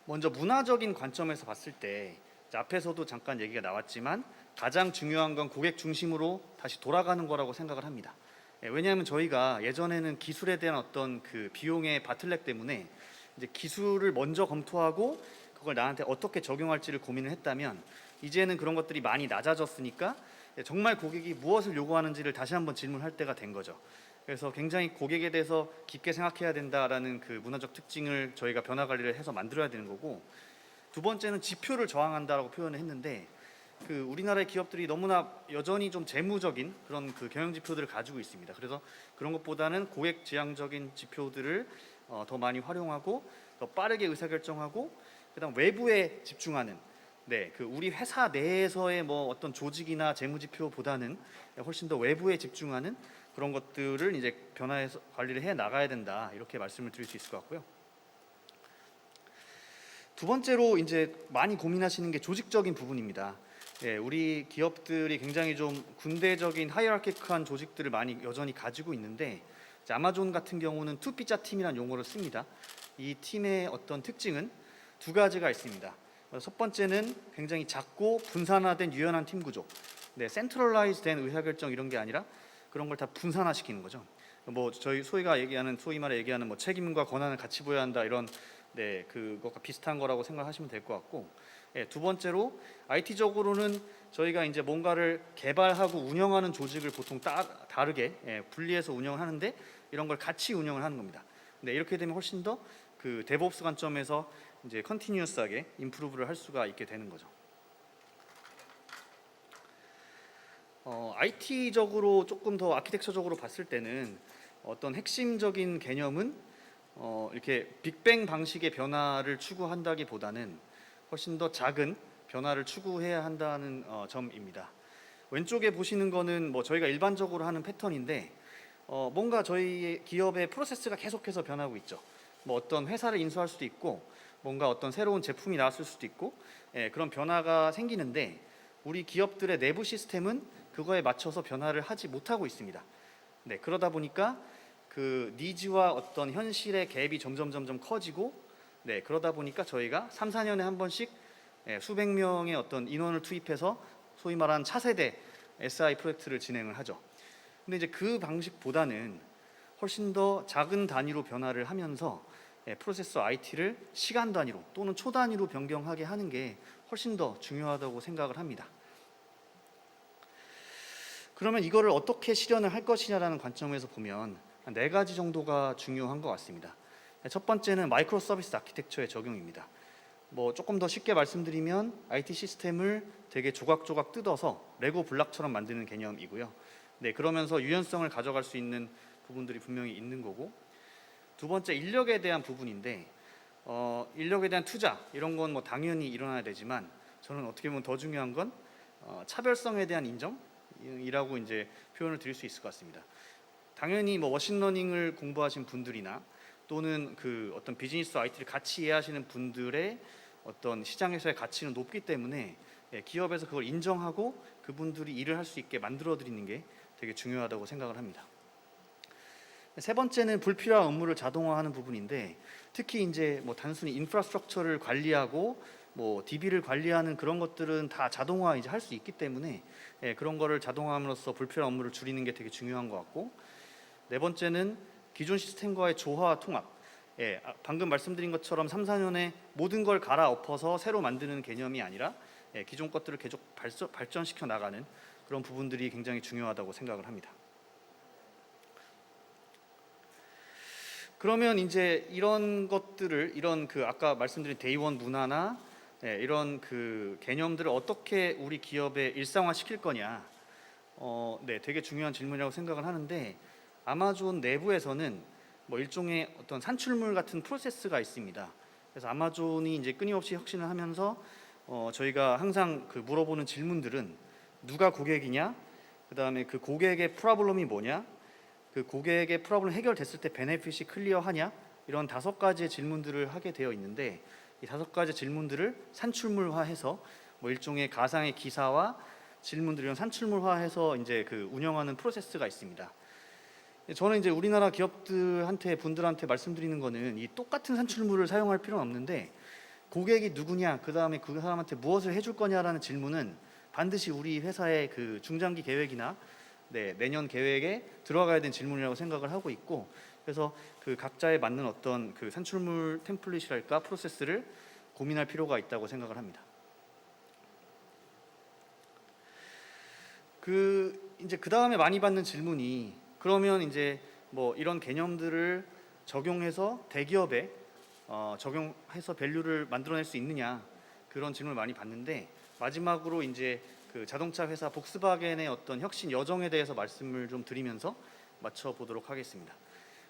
먼저 문화적인 관점에서 봤을 때 앞에서도 잠깐 얘기가 나왔지만 가장 중요한 건 고객 중심으로 다시 돌아가는 거라고 생각을 합니다. 왜냐하면 저희가 예전에는 기술에 대한 어떤 그 비용의 바틀렉 때문에 이제 기술을 먼저 검토하고 그걸 나한테 어떻게 적용할지를 고민을 했다면 이제는 그런 것들이 많이 낮아졌으니까 정말 고객이 무엇을 요구하는지를 다시 한번 질문할 때가 된 거죠. 그래서 굉장히 고객에 대해서 깊게 생각해야 된다라는 그 문화적 특징을 저희가 변화 관리를 해서 만들어야 되는 거고 두 번째는 지표를 저항한다라고 표현을 했는데 그 우리나라의 기업들이 너무나 여전히 좀 재무적인 그런 그 경영 지표들을 가지고 있습니다. 그래서 그런 것보다는 고객 지향적인 지표들을 더 많이 활용하고 더 빠르게 의사결정하고 그다음 외부에 집중하는 네, 그 우리 회사 내에서의 뭐 어떤 조직이나 재무 지표보다는 훨씬 더 외부에 집중하는 그런 것들을 이제 변화해서 관리를 해 나가야 된다 이렇게 말씀을 드릴 수 있을 것 같고요. 두 번째로 이제 많이 고민하시는 게 조직적인 부분입니다. 예, 우리 기업들이 굉장히 좀 군대적인 하이어라키컬한 조직들을 많이 여전히 가지고 있는데 이제 아마존 같은 경우는 투피자 팀이라는 용어를 씁니다. 이 팀의 어떤 특징은 두 가지가 있습니다. 첫 번째는 굉장히 작고 분산화된 유연한 팀 구조. 네, 센트럴라이즈된 의사결정 이런 게 아니라 그런 걸 다 분산화시키는 거죠. 뭐 저희 소위 말에 얘기하는 뭐 책임과 권한을 같이 보여야 한다 이런 네, 그것과 비슷한 거라고 생각하시면 될 것 같고 예, 두 번째로 IT적으로는 저희가 이제 뭔가를 개발하고 운영하는 조직을 보통 다르게 분리해서 운영을 하는데 이런 걸 같이 운영을 하는 겁니다. 네, 이렇게 되면 훨씬 더 그 데브옵스 관점에서 이제 컨티뉴어스하게 임프루브를 할 수가 있게 되는 거죠. IT적으로 조금 더 아키텍처적으로 봤을 때는 어떤 핵심적인 개념은 이렇게 빅뱅 방식의 변화를 추구한다기보다는 훨씬 더 작은 변화를 추구해야 한다는 점입니다. 왼쪽에 보시는 거는 뭐 저희가 일반적으로 하는 패턴인데 뭔가 저희 기업의 프로세스가 계속해서 변하고 있죠. 뭐 어떤 회사를 인수할 수도 있고 뭔가 어떤 새로운 제품이 나왔을 수도 있고 그런 변화가 생기는데 우리 기업들의 내부 시스템은 그거에 맞춰서 변화를 하지 못하고 있습니다. 네, 그러다 보니까 그 니즈와 어떤 현실의 갭이 점점 커지고 네, 그러다 보니까 저희가 3, 4년에 한 번씩 수백 명의 어떤 인원을 투입해서 소위 말하는 차세대 SI 프로젝트를 진행을 하죠. 근데 이제 그 방식보다는 훨씬 더 작은 단위로 변화를 하면서 프로세서 IT를 시간 단위로 또는 초 단위로 변경하게 하는 게 훨씬 더 중요하다고 생각을 합니다. 그러면 이거를 어떻게 실현을 할 것이냐라는 관점에서 보면 한 4가지 정도가 중요한 것 같습니다. 첫 번째는 마이크로 서비스 아키텍처의 적용입니다. 뭐 조금 더 쉽게 말씀드리면 IT 시스템을 되게 조각조각 뜯어서 레고 블록처럼 만드는 개념이고요. 네, 그러면서 유연성을 가져갈 수 있는 부분들이 분명히 있는 거고 두 번째 인력에 대한 부분인데 인력에 대한 투자 이런 건 뭐 당연히 일어나야 되지만 저는 어떻게 보면 더 중요한 건 차별성에 대한 인정이라고 이제 표현을 드릴 수 있을 것 같습니다. 당연히 뭐 머신러닝을 공부하신 분들이나 또는 그 어떤 비즈니스 IT를 같이 이해하시는 분들의 어떤 시장에서의 가치는 높기 때문에 기업에서 그걸 인정하고 그분들이 일을 할 수 있게 만들어 드리는 게 되게 중요하다고 생각을 합니다. 세 번째는 불필요한 업무를 자동화하는 부분인데 특히 이제 뭐 단순히 인프라스트럭처를 관리하고 뭐 DB를 관리하는 그런 것들은 다 자동화 이제 할 수 있기 때문에 그런 거를 자동화함으로써 불필요한 업무를 줄이는 게 되게 중요한 것 같고 네 번째는 기존 시스템과의 조화와 통합. 방금 말씀드린 것처럼 3, 4년에 모든 걸 갈아엎어서 새로 만드는 개념이 아니라 기존 것들을 계속 발전시켜 나가는 그런 부분들이 굉장히 중요하다고 생각을 합니다. 그러면 이제 이런 것들을 이런 그 아까 말씀드린 데이원 문화나 이런 그 개념들을 어떻게 우리 기업에 일상화 시킬 거냐, 되게 중요한 질문이라고 생각을 하는데 아마존 내부에서는 뭐 일종의 어떤 산출물 같은 프로세스가 있습니다. 그래서 아마존이 이제 끊임없이 혁신을 하면서 저희가 항상 그 물어보는 질문들은 누가 고객이냐, 그 다음에 그 고객의 프로블럼이 뭐냐, 그 고객의 프로블럼 해결됐을 때 베네핏이 클리어하냐, 이런 5가지의 질문들을 하게 되어 있는데 이 5가지 질문들을 산출물화해서 뭐 일종의 가상의 기사와 질문들을 산출물화해서 이제 그 운영하는 프로세스가 있습니다. 저는 이제 우리나라 분들한테 말씀드리는 거는 이 똑같은 산출물을 사용할 필요는 없는데 고객이 누구냐, 그 다음에 그 사람한테 무엇을 해줄 거냐라는 질문은 반드시 우리 회사의 그 중장기 계획이나 내년 계획에 들어가야 되는 질문이라고 생각을 하고 있고, 그래서 그 각자에 맞는 어떤 그 산출물 템플릿이랄까 프로세스를 고민할 필요가 있다고 생각을 합니다. 이제 그 다음에 많이 받는 질문이 그러면 이제 뭐 이런 개념들을 적용해서 대기업에 적용해서 밸류를 만들어낼 수 있느냐, 그런 질문을 많이 받는데 마지막으로 이제 그 자동차 회사 복스바겐의 어떤 혁신 여정에 대해서 말씀을 좀 드리면서 맞춰보도록 하겠습니다.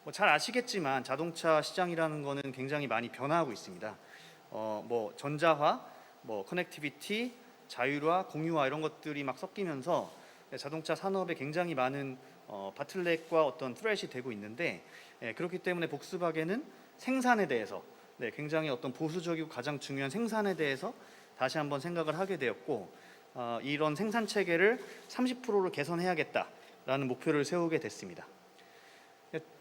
뭐 잘 아시겠지만 자동차 시장이라는 거는 굉장히 많이 변화하고 있습니다. 뭐 전자화, 뭐 커넥티비티, 자율화, 공유화 이런 것들이 막 섞이면서 자동차 산업에 굉장히 많은 바틀렉과 어떤 트렛이 되고 있는데, 그렇기 때문에 복스바겐은 생산에 대해서 굉장히 어떤 보수적이고 가장 중요한 생산에 대해서 다시 한번 생각을 하게 되었고, 이런 생산 체계를 30%를 개선해야겠다라는 목표를 세우게 됐습니다.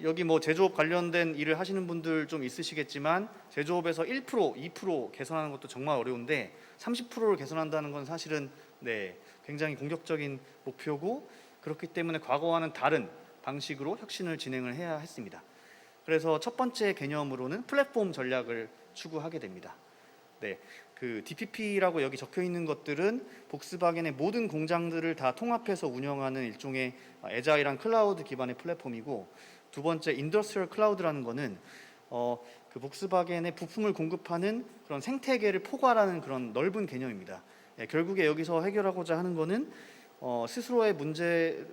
여기 뭐 제조업 관련된 일을 하시는 분들 좀 있으시겠지만 제조업에서 1%, 2% 개선하는 것도 정말 어려운데 30%를 개선한다는 건 사실은 굉장히 공격적인 목표고, 그렇기 때문에 과거와는 다른 방식으로 혁신을 진행을 해야 했습니다. 그래서 첫 번째 개념으로는 플랫폼 전략을 추구하게 됩니다. 그 DPP라고 여기 적혀 있는 것들은 복스바겐의 모든 공장들을 다 통합해서 운영하는 일종의 애자일한 클라우드 기반의 플랫폼이고, 두 번째 인더스트리얼 클라우드라는 거는 그 복스바겐의 부품을 공급하는 그런 생태계를 포괄하는 그런 넓은 개념입니다. 결국에 여기서 해결하고자 하는 거는 스스로의 문제를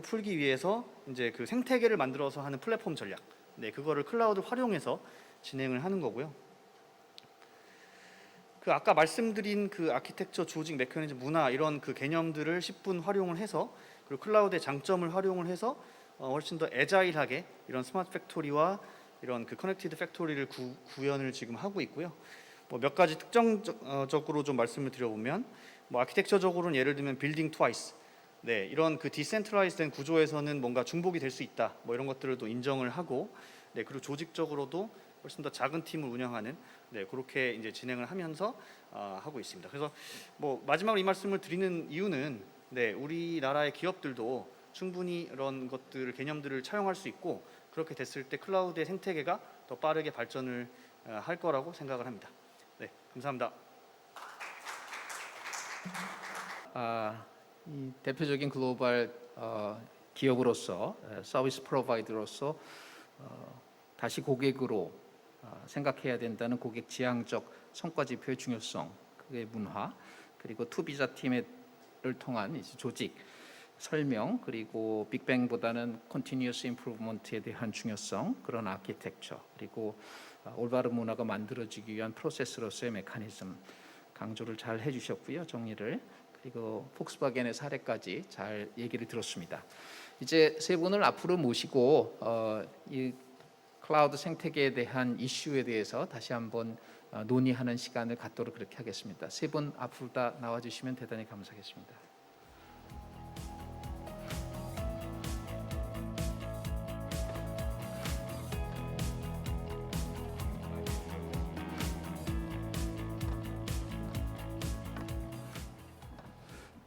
풀기 위해서 이제 그 생태계를 만들어서 하는 플랫폼 전략, 그거를 클라우드 활용해서 진행을 하는 거고요. 그 아까 말씀드린 그 아키텍처, 조직, 메커니즘, 문화 이런 그 개념들을 10분 활용을 해서, 그리고 클라우드의 장점을 활용을 해서 훨씬 더 애자일하게 이런 스마트 팩토리와 이런 그 커넥티드 팩토리를 구현을 지금 하고 있고요. 뭐 몇 가지 특정적으로 좀 말씀을 드려보면, 뭐 아키텍처적으로는 예를 들면 빌딩 트와이스, 이런 그 디센트럴라이즈된 구조에서는 뭔가 중복이 될 수 있다, 뭐 이런 것들을 또 인정을 하고, 그리고 조직적으로도 훨씬 더 작은 팀을 운영하는 그렇게 이제 진행을 하면서 하고 있습니다. 그래서 뭐 마지막으로 이 말씀을 드리는 이유는 우리나라의 기업들도 충분히 이런 것들을 개념들을 차용할 수 있고, 그렇게 됐을 때 클라우드의 생태계가 더 빠르게 발전을 할 거라고 생각을 합니다. 감사합니다. 이 대표적인 글로벌 기업으로서 서비스 프로바이더로서 다시 고객으로 생각해야 된다는 고객 지향적 성과 지표의 중요성, 그의 문화, 그리고 투비자 팀을 통한 이제 조직 설명, 그리고 빅뱅보다는 컨티뉴어스 임프루브먼트에 대한 중요성, 그런 아키텍처, 그리고 올바른 문화가 만들어지기 위한 프로세스로서의 메커니즘 강조를 잘 해주셨고요, 정리를. 그리고 폭스바겐의 사례까지 잘 얘기를 들었습니다. 이제 세 분을 앞으로 모시고 이 클라우드 생태계에 대한 이슈에 대해서 다시 한번 논의하는 시간을 갖도록 그렇게 하겠습니다. 세 분 앞으로 다 나와주시면 대단히 감사하겠습니다.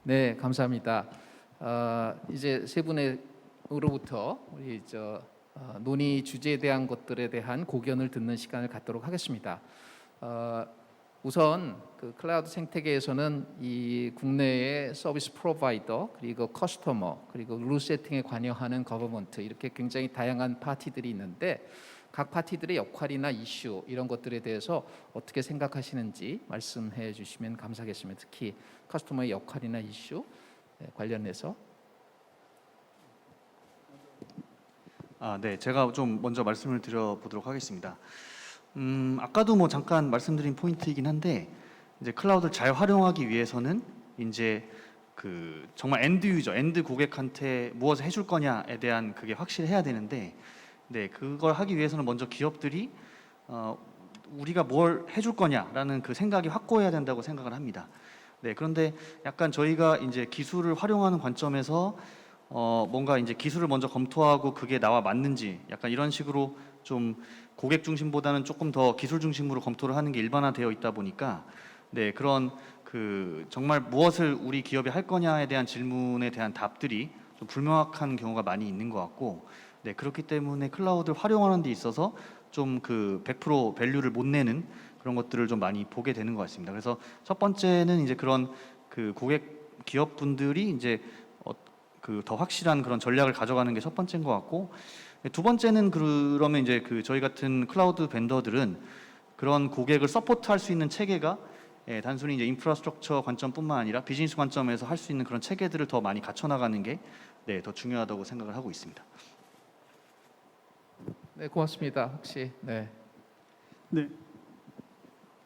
네, 감사합니다. 이제 세 분으로부터 우리 논의 주제에 대한 것들에 대한 고견을 듣는 시간을 갖도록 하겠습니다. 우선 그 클라우드 생태계에서는 이 국내의 서비스 프로바이더 그리고 커스터머 그리고 룰 세팅에 관여하는 거버먼트 이렇게 굉장히 다양한 파티들이 있는데 각 파티들의 역할이나 이슈 이런 것들에 대해서 어떻게 생각하시는지 말씀해 주시면 감사하겠습니다. 특히 커스터머의 역할이나 이슈 관련해서. 네, 제가 좀 먼저 말씀을 드려보도록 하겠습니다. 아까도 뭐 잠깐 말씀드린 포인트이긴 한데 이제 클라우드를 잘 활용하기 위해서는 이제 그 정말 엔드 유저, 엔드 고객한테 무엇을 해줄 거냐에 대한 그게 확실해야 되는데, 네, 그걸 하기 위해서는 먼저 기업들이 우리가 뭘 해줄 거냐라는 그 생각이 확고해야 된다고 생각을 합니다. 네, 그런데 약간 저희가 이제 기술을 활용하는 관점에서 뭔가 이제 기술을 먼저 검토하고 그게 나와 맞는지 약간 이런 식으로 좀 고객 중심보다는 조금 더 기술 중심으로 검토를 하는 게 일반화되어 있다 보니까 네, 그런 그 정말 무엇을 우리 기업이 할 거냐에 대한 질문에 대한 답들이 좀 불명확한 경우가 많이 있는 것 같고, 네, 그렇기 때문에 클라우드를 활용하는 데 있어서 좀 그 100% 밸류를 못 내는 그런 것들을 좀 많이 보게 되는 것 같습니다. 그래서 첫 번째는 이제 그런 그 고객 기업분들이 이제 그 더 확실한 그런 전략을 가져가는 게 첫 번째인 것 같고, 두 번째는 그러면 이제 그 저희 같은 클라우드 벤더들은 그런 고객을 서포트할 수 있는 체계가 단순히 이제 인프라스트럭처 관점뿐만 아니라 비즈니스 관점에서 할 수 있는 그런 체계들을 더 많이 갖춰 나가는 게 네, 더 중요하다고 생각을 하고 있습니다. 네, 고맙습니다. 혹시 네. 네.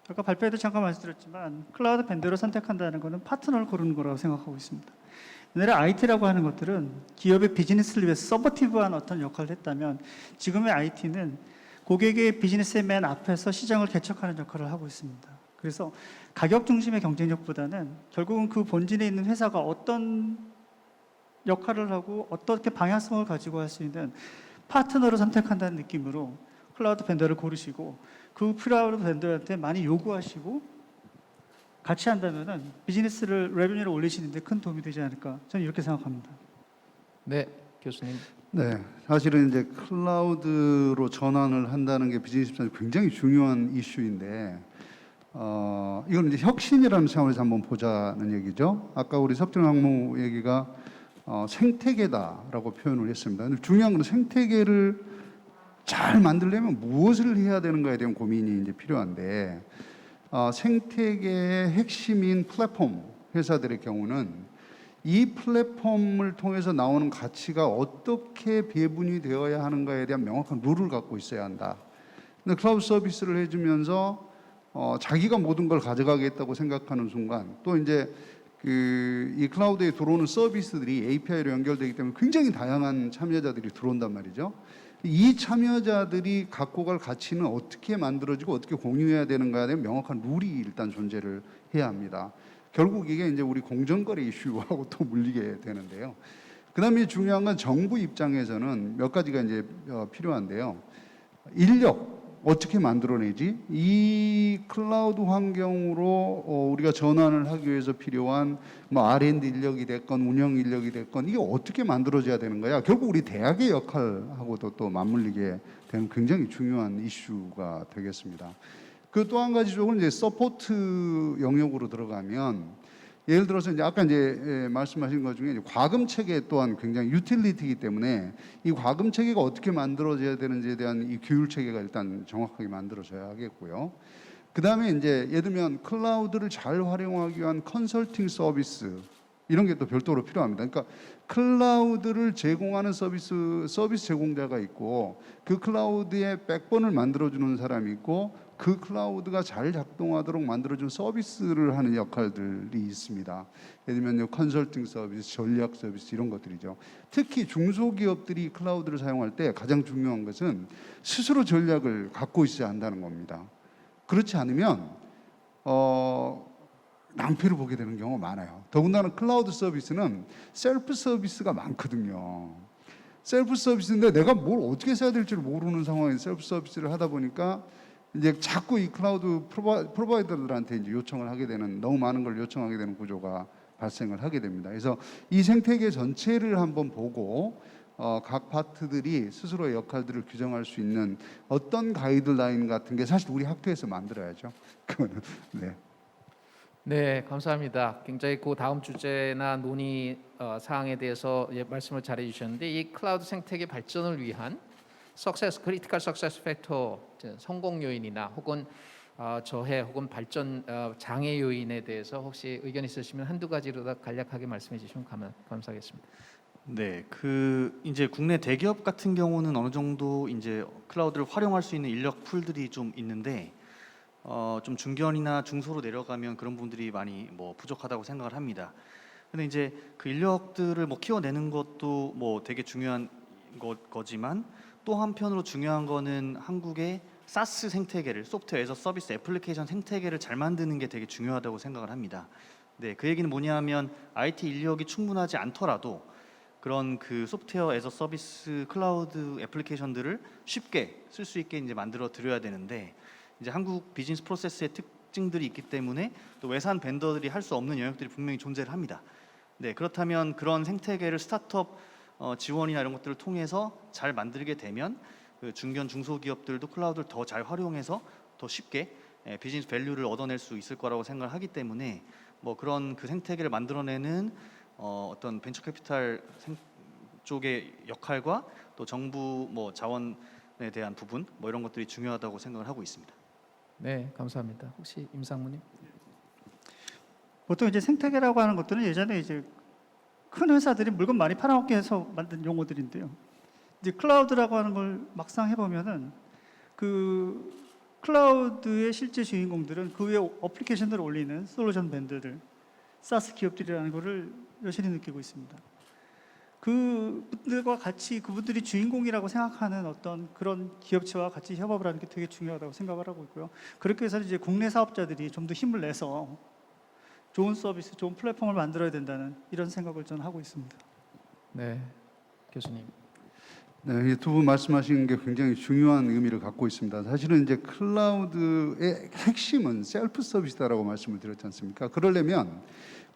아까 발표에도 잠깐 말씀드렸지만 클라우드 벤더를 선택한다는 것은 파트너를 고르는 거라고 생각하고 있습니다. 옛날에 IT라고 하는 것들은 기업의 비즈니스를 위해서 서버티브한 어떤 역할을 했다면 지금의 IT는 고객의 비즈니스의 맨 앞에서 시장을 개척하는 역할을 하고 있습니다. 그래서 가격 중심의 경쟁력보다는 결국은 그 본진에 있는 회사가 어떤 역할을 하고 어떻게 방향성을 가지고 할 수 있는 파트너를 선택한다는 느낌으로 클라우드 벤더를 고르시고 그 클라우드 벤더한테 많이 요구하시고 같이 한다면은 비즈니스를 레베뉴를 올리시는데 큰 도움이 되지 않을까 저는 이렇게 생각합니다. 네, 교수님. 네, 사실은 이제 클라우드로 전환을 한다는 게 비즈니스 입장에서 굉장히 중요한 이슈인데, 이건 이제 혁신이라는 차원에서 한번 보자는 얘기죠. 아까 우리 석준 학무 얘기가 생태계다라고 표현을 했습니다. 근데 중요한 건 생태계를 잘 만들려면 무엇을 해야 되는가에 대한 고민이 이제 필요한데, 생태계의 핵심인 플랫폼 회사들의 경우는 이 플랫폼을 통해서 나오는 가치가 어떻게 배분이 되어야 하는가에 대한 명확한 룰을 갖고 있어야 한다. 근데 클라우드 서비스를 해주면서 자기가 모든 걸 가져가겠다고 생각하는 순간 또 이제 이 클라우드에 들어오는 서비스들이 API로 연결되기 때문에 굉장히 다양한 참여자들이 들어온단 말이죠. 이 참여자들이 갖고 갈 가치는 어떻게 만들어지고 어떻게 공유해야 되는가에 대한 명확한 룰이 일단 존재를 해야 합니다. 결국 이게 이제 우리 공정거래 이슈하고 또 물리게 되는데요. 그다음에 중요한 건 정부 입장에서는 몇 가지가 이제 필요한데요. 인력 어떻게 만들어내지? 이 클라우드 환경으로 우리가 전환을 하기 위해서 필요한 뭐 R&D 인력이 됐건 운영 인력이 됐건 이게 어떻게 만들어져야 되는 거야? 결국 우리 대학의 역할하고도 또 맞물리게 되는 굉장히 중요한 이슈가 되겠습니다. 그 또 한 가지 쪽은 이제 서포트 영역으로 들어가면 예를 들어서 이제 아까 이제 말씀하신 것 중에 과금 체계 또한 굉장히 유틸리티이기 때문에 이 과금 체계가 어떻게 만들어져야 되는지에 대한 이 규율 체계가 일단 정확하게 만들어져야 하겠고요. 그 다음에 이제 예를 들면 클라우드를 잘 활용하기 위한 컨설팅 서비스 이런 게 또 별도로 필요합니다. 그러니까 클라우드를 제공하는 서비스 제공자가 있고 그 클라우드의 백본을 만들어주는 사람이 있고 그 클라우드가 잘 작동하도록 만들어준 서비스를 하는 역할들이 있습니다. 예를 들면 컨설팅 서비스, 전략 서비스 이런 것들이죠. 특히 중소기업들이 클라우드를 사용할 때 가장 중요한 것은 스스로 전략을 갖고 있어야 한다는 겁니다. 그렇지 않으면 낭패를 보게 되는 경우가 많아요. 더군다나 클라우드 서비스는 셀프 서비스가 많거든요. 셀프 서비스인데 내가 뭘 어떻게 써야 될지를 모르는 상황에서 셀프 서비스를 하다 보니까 이제 자꾸 이 클라우드 프로바이더들한테 이제 요청을 하게 되는 너무 많은 걸 요청하게 되는 구조가 발생을 하게 됩니다. 그래서 이 생태계 전체를 한번 보고 각 파트들이 스스로의 역할들을 규정할 수 있는 어떤 가이드라인 같은 게 사실 우리 학교에서 만들어야죠. 그거는 네. 네, 감사합니다. 굉장히 그 다음 주제나 논의 사항에 대해서 말씀을 잘 해주셨는데 이 클라우드 생태계 발전을 위한 크리티컬 석세스 팩터 성공 요인이나 혹은 저해 혹은 발전 장애 요인에 대해서 혹시 의견 있으시면 한두 가지로 다 간략하게 말씀해 주시면 감사하겠습니다. 네, 그 이제 국내 대기업 같은 경우는 어느 정도 이제 클라우드를 활용할 수 있는 인력 풀들이 좀 있는데 좀 중견이나 중소로 내려가면 그런 분들이 많이 뭐 부족하다고 생각을 합니다. 근데 이제 그 인력들을 뭐 키워내는 것도 뭐 되게 중요한 거지만 또 한편으로 중요한 거는 한국의 사스 생태계를 소프트웨어 에서 서비스 애플리케이션 생태계를 잘 만드는 게 되게 중요하다고 생각을 합니다. 네, 그 얘기는 뭐냐면 IT 인력이 충분하지 않더라도 그런 그 소프트웨어 에서 서비스 클라우드 애플리케이션들을 쉽게 쓸 수 있게 이제 만들어 드려야 되는데 이제 한국 비즈니스 프로세스의 특징들이 있기 때문에 또 외산 벤더들이 할 수 없는 영역들이 분명히 존재를 합니다. 네, 그렇다면 그런 생태계를 스타트업 지원이나 이런 것들을 통해서 잘 만들게 되면 그 중견 중소기업들도 클라우드를 더 잘 활용해서 더 쉽게 비즈니스 밸류를 얻어낼 수 있을 거라고 생각을 하기 때문에 뭐 그런 그 생태계를 만들어내는 어떤 벤처 캐피탈 쪽의 역할과 또 정부 뭐 자원에 대한 부분 뭐 이런 것들이 중요하다고 생각을 하고 있습니다. 네, 감사합니다. 혹시 임상무님? 보통 이제 생태계라고 하는 것들은 예전에 이제 큰 회사들이 물건 많이 팔아먹기 위해서 만든 용어들인데요. 이제 클라우드라고 하는 걸 막상 해보면은 그 클라우드의 실제 주인공들은 그 위에 어플리케이션들을 올리는 솔루션 밴드들, 사스 기업들이라는 것을 여실히 느끼고 있습니다. 그분들과 같이 그분들이 주인공이라고 생각하는 어떤 그런 기업체와 같이 협업을 하는 게 되게 중요하다고 생각을 하고 있고요. 그렇게 해서 이제 국내 사업자들이 좀 더 힘을 내서 좋은 서비스, 좋은 플랫폼을 만들어야 된다는 이런 생각을 저는 하고 있습니다. 네, 교수님. 네, 두 분 말씀하신 게 굉장히 중요한 의미를 갖고 있습니다. 사실은 이제 클라우드의 핵심은 셀프 서비스다라고 말씀을 드렸지 않습니까? 그러려면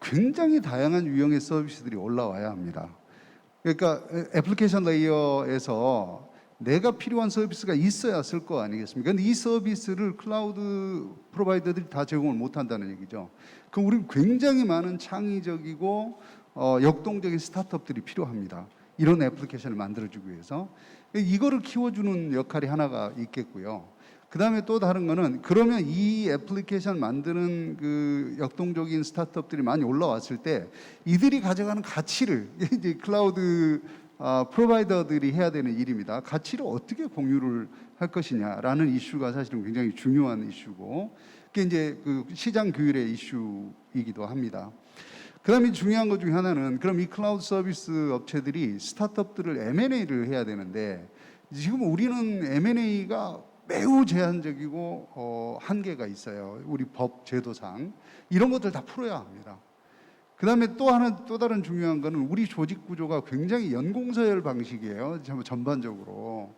굉장히 다양한 유형의 서비스들이 올라와야 합니다. 그러니까 애플리케이션 레이어에서 내가 필요한 서비스가 있어야 쓸 거 아니겠습니까? 근데 이 서비스를 클라우드 프로바이더들이 다 제공을 못 한다는 얘기죠. 그럼 우리는 굉장히 많은 창의적이고 역동적인 스타트업들이 필요합니다. 이런 애플리케이션을 만들어주기 위해서 이거를 키워주는 역할이 하나가 있겠고요. 그 다음에 또 다른 거는 그러면 이 애플리케이션 만드는 그 역동적인 스타트업들이 많이 올라왔을 때 이들이 가져가는 가치를 이제 클라우드 프로바이더들이 해야 되는 일입니다. 가치를 어떻게 공유를 할 것이냐라는 이슈가 사실은 굉장히 중요한 이슈고 그게 이제 그 시장 규율의 이슈이기도 합니다. 그다음에 중요한 것 중에 하나는 그럼 이 클라우드 서비스 업체들이 스타트업들을 M&A를 해야 되는데 지금 우리는 M&A가 매우 제한적이고 한계가 있어요. 우리 법 제도상 이런 것들 다 풀어야 합니다. 그다음에 또 다른 중요한 거는 우리 조직 구조가 굉장히 연공서열 방식이에요. 전반적으로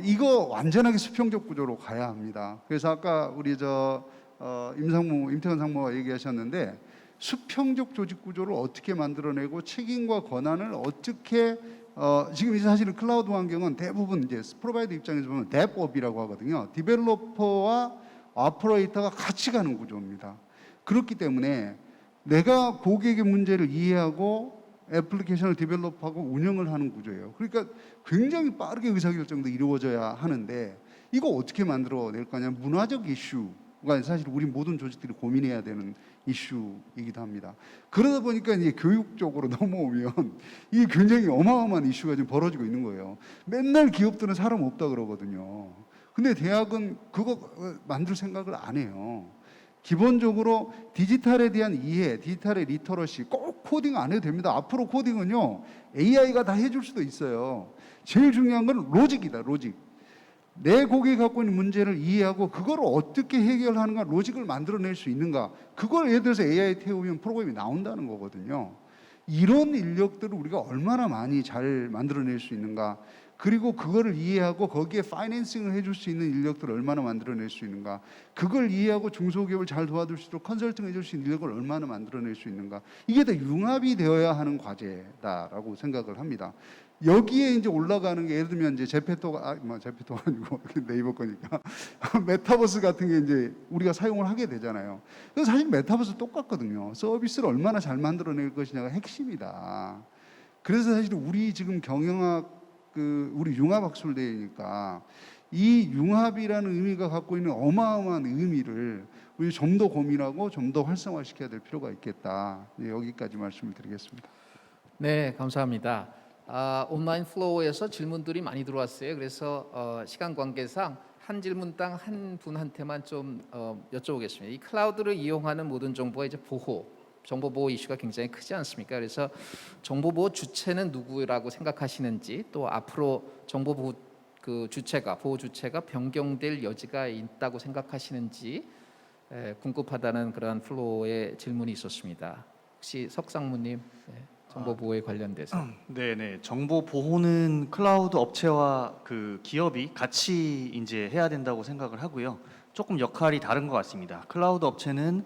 이거 완전하게 수평적 구조로 가야 합니다. 그래서 아까 우리 임태건 상무가 얘기하셨는데 수평적 조직 구조를 어떻게 만들어내고 책임과 권한을 어떻게 지금 이제 사실은 클라우드 환경은 대부분 이제 프로바이더 입장에서 보면 뎁업이라고 하거든요. 디벨로퍼와 오퍼레이터가 같이 가는 구조입니다. 그렇기 때문에 내가 고객의 문제를 이해하고 애플리케이션을 디벨롭하고 운영을 하는 구조예요. 그러니까 굉장히 빠르게 의사결정도 이루어져야 하는데 이거 어떻게 만들어낼 거냐 문화적 이슈가 사실 우리 모든 조직들이 고민해야 되는 이슈이기도 합니다. 그러다 보니까 이제 교육 쪽으로 넘어오면 이게 굉장히 어마어마한 이슈가 지금 벌어지고 있는 거예요. 맨날 기업들은 사람 없다 그러거든요. 근데 대학은 그거 만들 생각을 안 해요. 기본적으로 디지털에 대한 이해, 디지털의 리터러시 꼭 코딩 안 해도 됩니다. 앞으로 코딩은요 AI가 다 해줄 수도 있어요. 제일 중요한 건 로직이다. 로직. 내 고객이 갖고 있는 문제를 이해하고 그걸 어떻게 해결하는가 로직을 만들어낼 수 있는가 그걸 예를 들어서 AI 태우면 프로그램이 나온다는 거거든요. 이런 인력들을 우리가 얼마나 많이 잘 만들어낼 수 있는가 그리고 그거를 이해하고 거기에 파이낸싱을 해줄 수 있는 인력들을 얼마나 만들어낼 수 있는가 그걸 이해하고 중소기업을 잘 도와줄 수 있도록 컨설팅 해줄 수 있는 인력을 얼마나 만들어낼 수 있는가 이게 다 융합이 되어야 하는 과제다라고 생각을 합니다. 여기에 이제 올라가는 게 예를 들면 이제 제페토가 제페토가 아니고 네이버 거니까 메타버스 같은 게 이제 우리가 사용을 하게 되잖아요. 그래서 사실 메타버스 똑같거든요. 서비스를 얼마나 잘 만들어낼 것이냐가 핵심이다. 그래서 사실 우리 지금 경영학 우리 융합학술대회니까 이 융합이라는 의미가 갖고 있는 어마어마한 의미를 우리 좀 더 고민하고 좀 더 활성화시켜야 될 필요가 있겠다. 여기까지 말씀을 드리겠습니다. 네, 감사합니다. 온라인 플로우에서 질문들이 많이 들어왔어요. 그래서 시간 관계상 한 질문당 한 분한테만 좀 여쭤보겠습니다. 이 클라우드를 이용하는 모든 정보의 이제 정보 보호 이슈가 굉장히 크지 않습니까? 그래서 정보 보호 주체는 누구라고 생각하시는지, 또 앞으로 정보 보호 보호 주체가 변경될 여지가 있다고 생각하시는지 궁금하다는 그런 플로우의 질문이 있었습니다. 혹시 석상무님 정보 보호에 관련돼서. 네네. 정보 보호는 클라우드 업체와 그 기업이 같이 이제 해야 된다고 생각을 하고요. 조금 역할이 다른 것 같습니다. 클라우드 업체는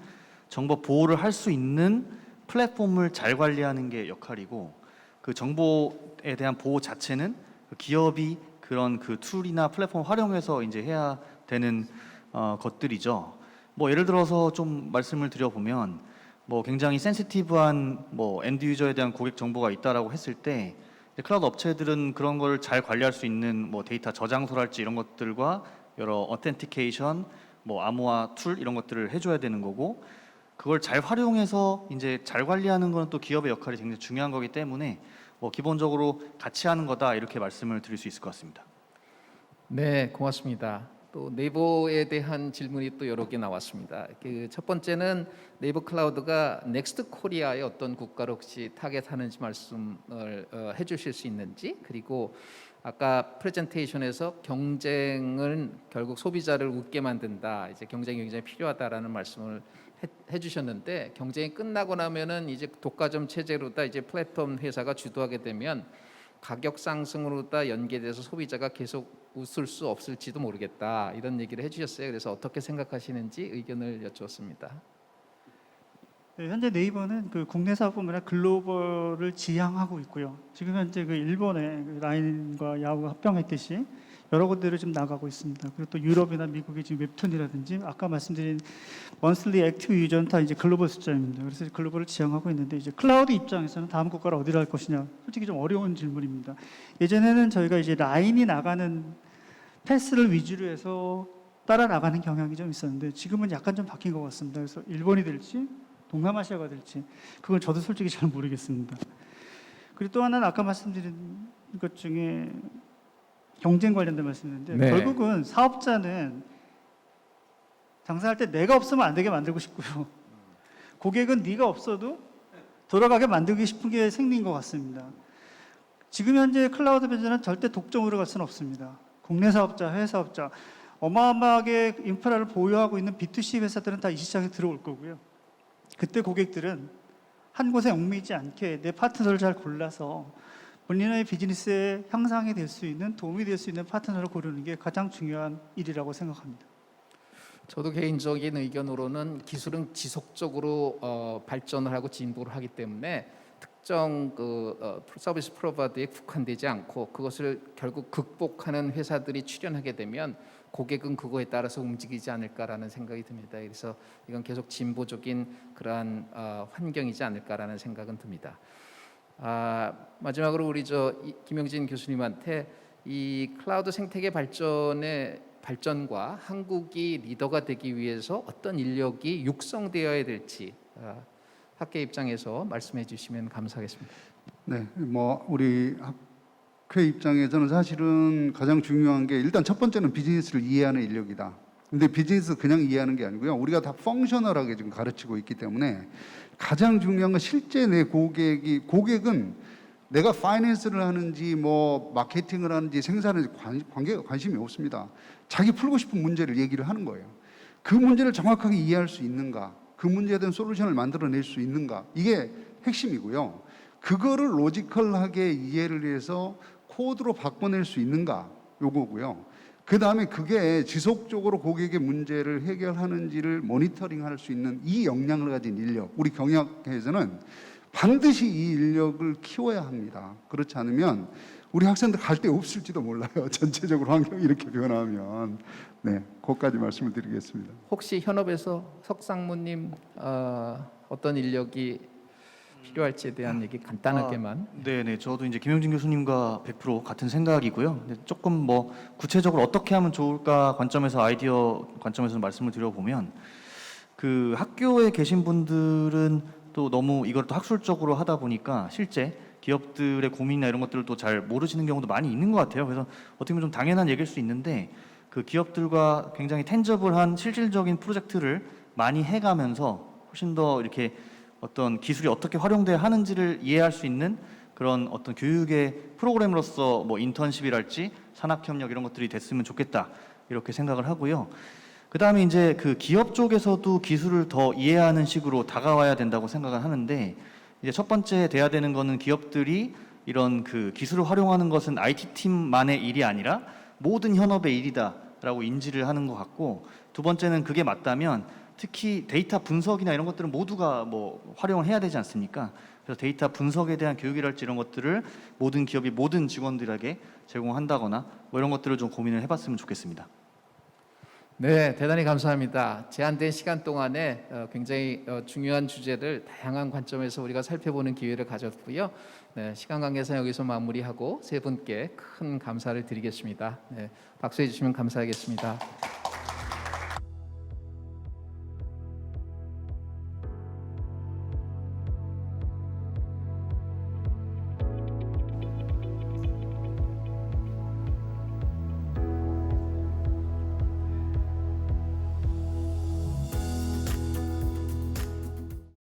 정보 보호를 할 수 있는 플랫폼을 잘 관리하는 게 역할이고, 그 정보에 대한 보호 자체는 그 기업이 그런 그 툴이나 플랫폼 활용해서 이제 해야 되는 것들이죠. 뭐 예를 들어서 좀 말씀을 드려보면, 뭐 굉장히 센시티브한 뭐 엔드 유저에 대한 고객 정보가 있다라고 했을 때, 클라우드 업체들은 그런 걸 잘 관리할 수 있는 뭐 데이터 저장소랄지 이런 것들과 여러 어텐티케이션, 뭐 암호화 툴 이런 것들을 해줘야 되는 거고, 그걸 잘 활용해서 이제 잘 관리하는 건 또 기업의 역할이 굉장히 중요한 거기 때문에 뭐 기본적으로 같이 하는 거다, 이렇게 말씀을 드릴 수 있을 것 같습니다. 네, 고맙습니다. 또 네이버에 대한 질문이 또 여러 개 나왔습니다. 그 첫 번째는 네이버 클라우드가 넥스트 코리아의 어떤 국가를 혹시 타겟하는지 말씀을 해주실 수 있는지, 그리고 아까 프레젠테이션에서 경쟁은 결국 소비자를 웃게 만든다, 이제 경쟁이 굉장히 필요하다라는 말씀을 해주셨는데, 경쟁이 끝나고 나면은 이제 독과점 체제로다 이제 플랫폼 회사가 주도하게 되면 가격 상승으로다 연계돼서 소비자가 계속 웃을 수 없을지도 모르겠다, 이런 얘기를 해주셨어요. 그래서 어떻게 생각하시는지 의견을 여쭈었습니다. 네, 현재 네이버는 그 국내 사업뿐만 아니라 글로벌을 지향하고 있고요. 지금 현재 그 일본의 그 라인과 야후가 합병했듯이 여러 군데를 좀 나가고 있습니다. 그리고 또 유럽이나 미국의 지금 웹툰이라든지 아까 말씀드린 먼슬리 액티브 유저는 다 이제 글로벌 숫자입니다. 그래서 글로벌을 지향하고 있는데, 이제 클라우드 입장에서는 다음 국가를 어디로 할 것이냐, 솔직히 좀 어려운 질문입니다. 예전에는 저희가 이제 라인이 나가는 패스를 위주로 해서 따라 나가는 경향이 좀 있었는데, 지금은 약간 좀 바뀐 것 같습니다. 그래서 일본이 될지 동남아시아가 될지 그건 저도 솔직히 잘 모르겠습니다. 그리고 또 하나는 아까 말씀드린 것 중에 경쟁 관련된 말씀인데, 네. 결국은 사업자는 장사할 때 내가 없으면 안 되게 만들고 싶고요. 고객은 네가 없어도 돌아가게 만들고 싶은 게 생긴 것 같습니다. 지금 현재 클라우드 변제는 절대 독점으로 갈 수는 없습니다. 국내 사업자, 해외 사업자, 어마어마하게 인프라를 보유하고 있는 B2C 회사들은 다 이 시장에 들어올 거고요. 그때 고객들은 한 곳에 얽매이지 않게 내 파트너를 잘 골라서 본인의 비즈니스의 향상이 될 수 있는, 도움이 될 수 있는 파트너를 고르는 게 가장 중요한 일이라고 생각합니다. 저도 개인적인 의견으로는 기술은 지속적으로 발전을 하고 진보를 하기 때문에 특정 서비스 프로바이더에 국한되지 않고, 그것을 결국 극복하는 회사들이 출연하게 되면 고객은 그거에 따라서 움직이지 않을까라는 생각이 듭니다. 그래서 이건 계속 진보적인 그러한 환경이지 않을까라는 생각은 듭니다. 마지막으로 우리 김영진 교수님한테 이 클라우드 생태계 발전과 한국이 리더가 되기 위해서 어떤 인력이 육성되어야 될지 학계 입장에서 말씀해 주시면 감사하겠습니다. 네, 뭐 우리 학회 입장에서는 사실은 가장 중요한 게, 일단 첫 번째는 비즈니스를 이해하는 인력이다. 근데 비즈니스 그냥 이해하는 게 아니고요. 우리가 다 펑셔널하게 지금 가르치고 있기 때문에 가장 중요한 건 실제 내 고객은 내가 파이낸스를 하는지 뭐 마케팅을 하는지 생산을 하는지 관심이 없습니다. 자기 풀고 싶은 문제를 얘기를 하는 거예요. 그 문제를 정확하게 이해할 수 있는가, 그 문제에 대한 솔루션을 만들어낼 수 있는가, 이게 핵심이고요. 그거를 로지컬하게 이해를 해서 코드로 바꿔낼 수 있는가, 요거고요. 그 다음에 그게 지속적으로 고객의 문제를 해결하는지를 모니터링할 수 있는 이 역량을 가진 인력, 우리 경영학회에서는 반드시 이 인력을 키워야 합니다. 그렇지 않으면 우리 학생들 갈 데 없을지도 몰라요. 전체적으로 환경이 이렇게 변하면. 네, 거기까지 말씀을 드리겠습니다. 혹시 현업에서 석상무님 어떤 인력이 필요할지에 대한 얘기 간단하게만. 네네, 저도 이제 김영진 교수님과 100% 같은 생각이고요. 근데 조금 뭐 구체적으로 어떻게 하면 좋을까 관점에서 아이디어 관점에서 말씀을 드려보면 그 학교에 계신 분들은 또 너무 이걸 또 학술적으로 하다 보니까 실제 기업들의 고민이나 이런 것들을 또 잘 모르시는 경우도 많이 있는 것 같아요. 그래서 어떻게 보면 좀 당연한 얘기일 수 있는데 그 기업들과 굉장히 텐저블한 실질적인 프로젝트를 많이 해가면서 훨씬 더 이렇게 어떤 기술이 어떻게 활용돼야 하는지를 이해할 수 있는 그런 어떤 교육의 프로그램으로서 뭐 인턴십이랄지 산학협력 이런 것들이 됐으면 좋겠다 이렇게 생각을 하고요. 그 다음에 이제 그 기업 쪽에서도 기술을 더 이해하는 식으로 다가와야 된다고 생각을 하는데 이제 첫 번째 돼야 되는 거는 기업들이 이런 그 기술을 활용하는 것은 IT 팀만의 일이 아니라 모든 현업의 일이다라고 인지를 하는 것 같고 두 번째는 그게 맞다면 특히 데이터 분석이나 이런 것들은 모두가 뭐 활용을 해야 되지 않습니까? 그래서 데이터 분석에 대한 교육이랄지 이런 것들을 모든 기업이 모든 직원들에게 제공한다거나 뭐 이런 것들을 좀 고민을 해봤으면 좋겠습니다. 네, 대단히 감사합니다. 제한된 시간 동안에 굉장히 중요한 주제를 다양한 관점에서 우리가 살펴보는 기회를 가졌고요. 네, 시간 관계상 여기서 마무리하고 세 분께 큰 감사를 드리겠습니다. 네, 박수해 주시면 감사하겠습니다.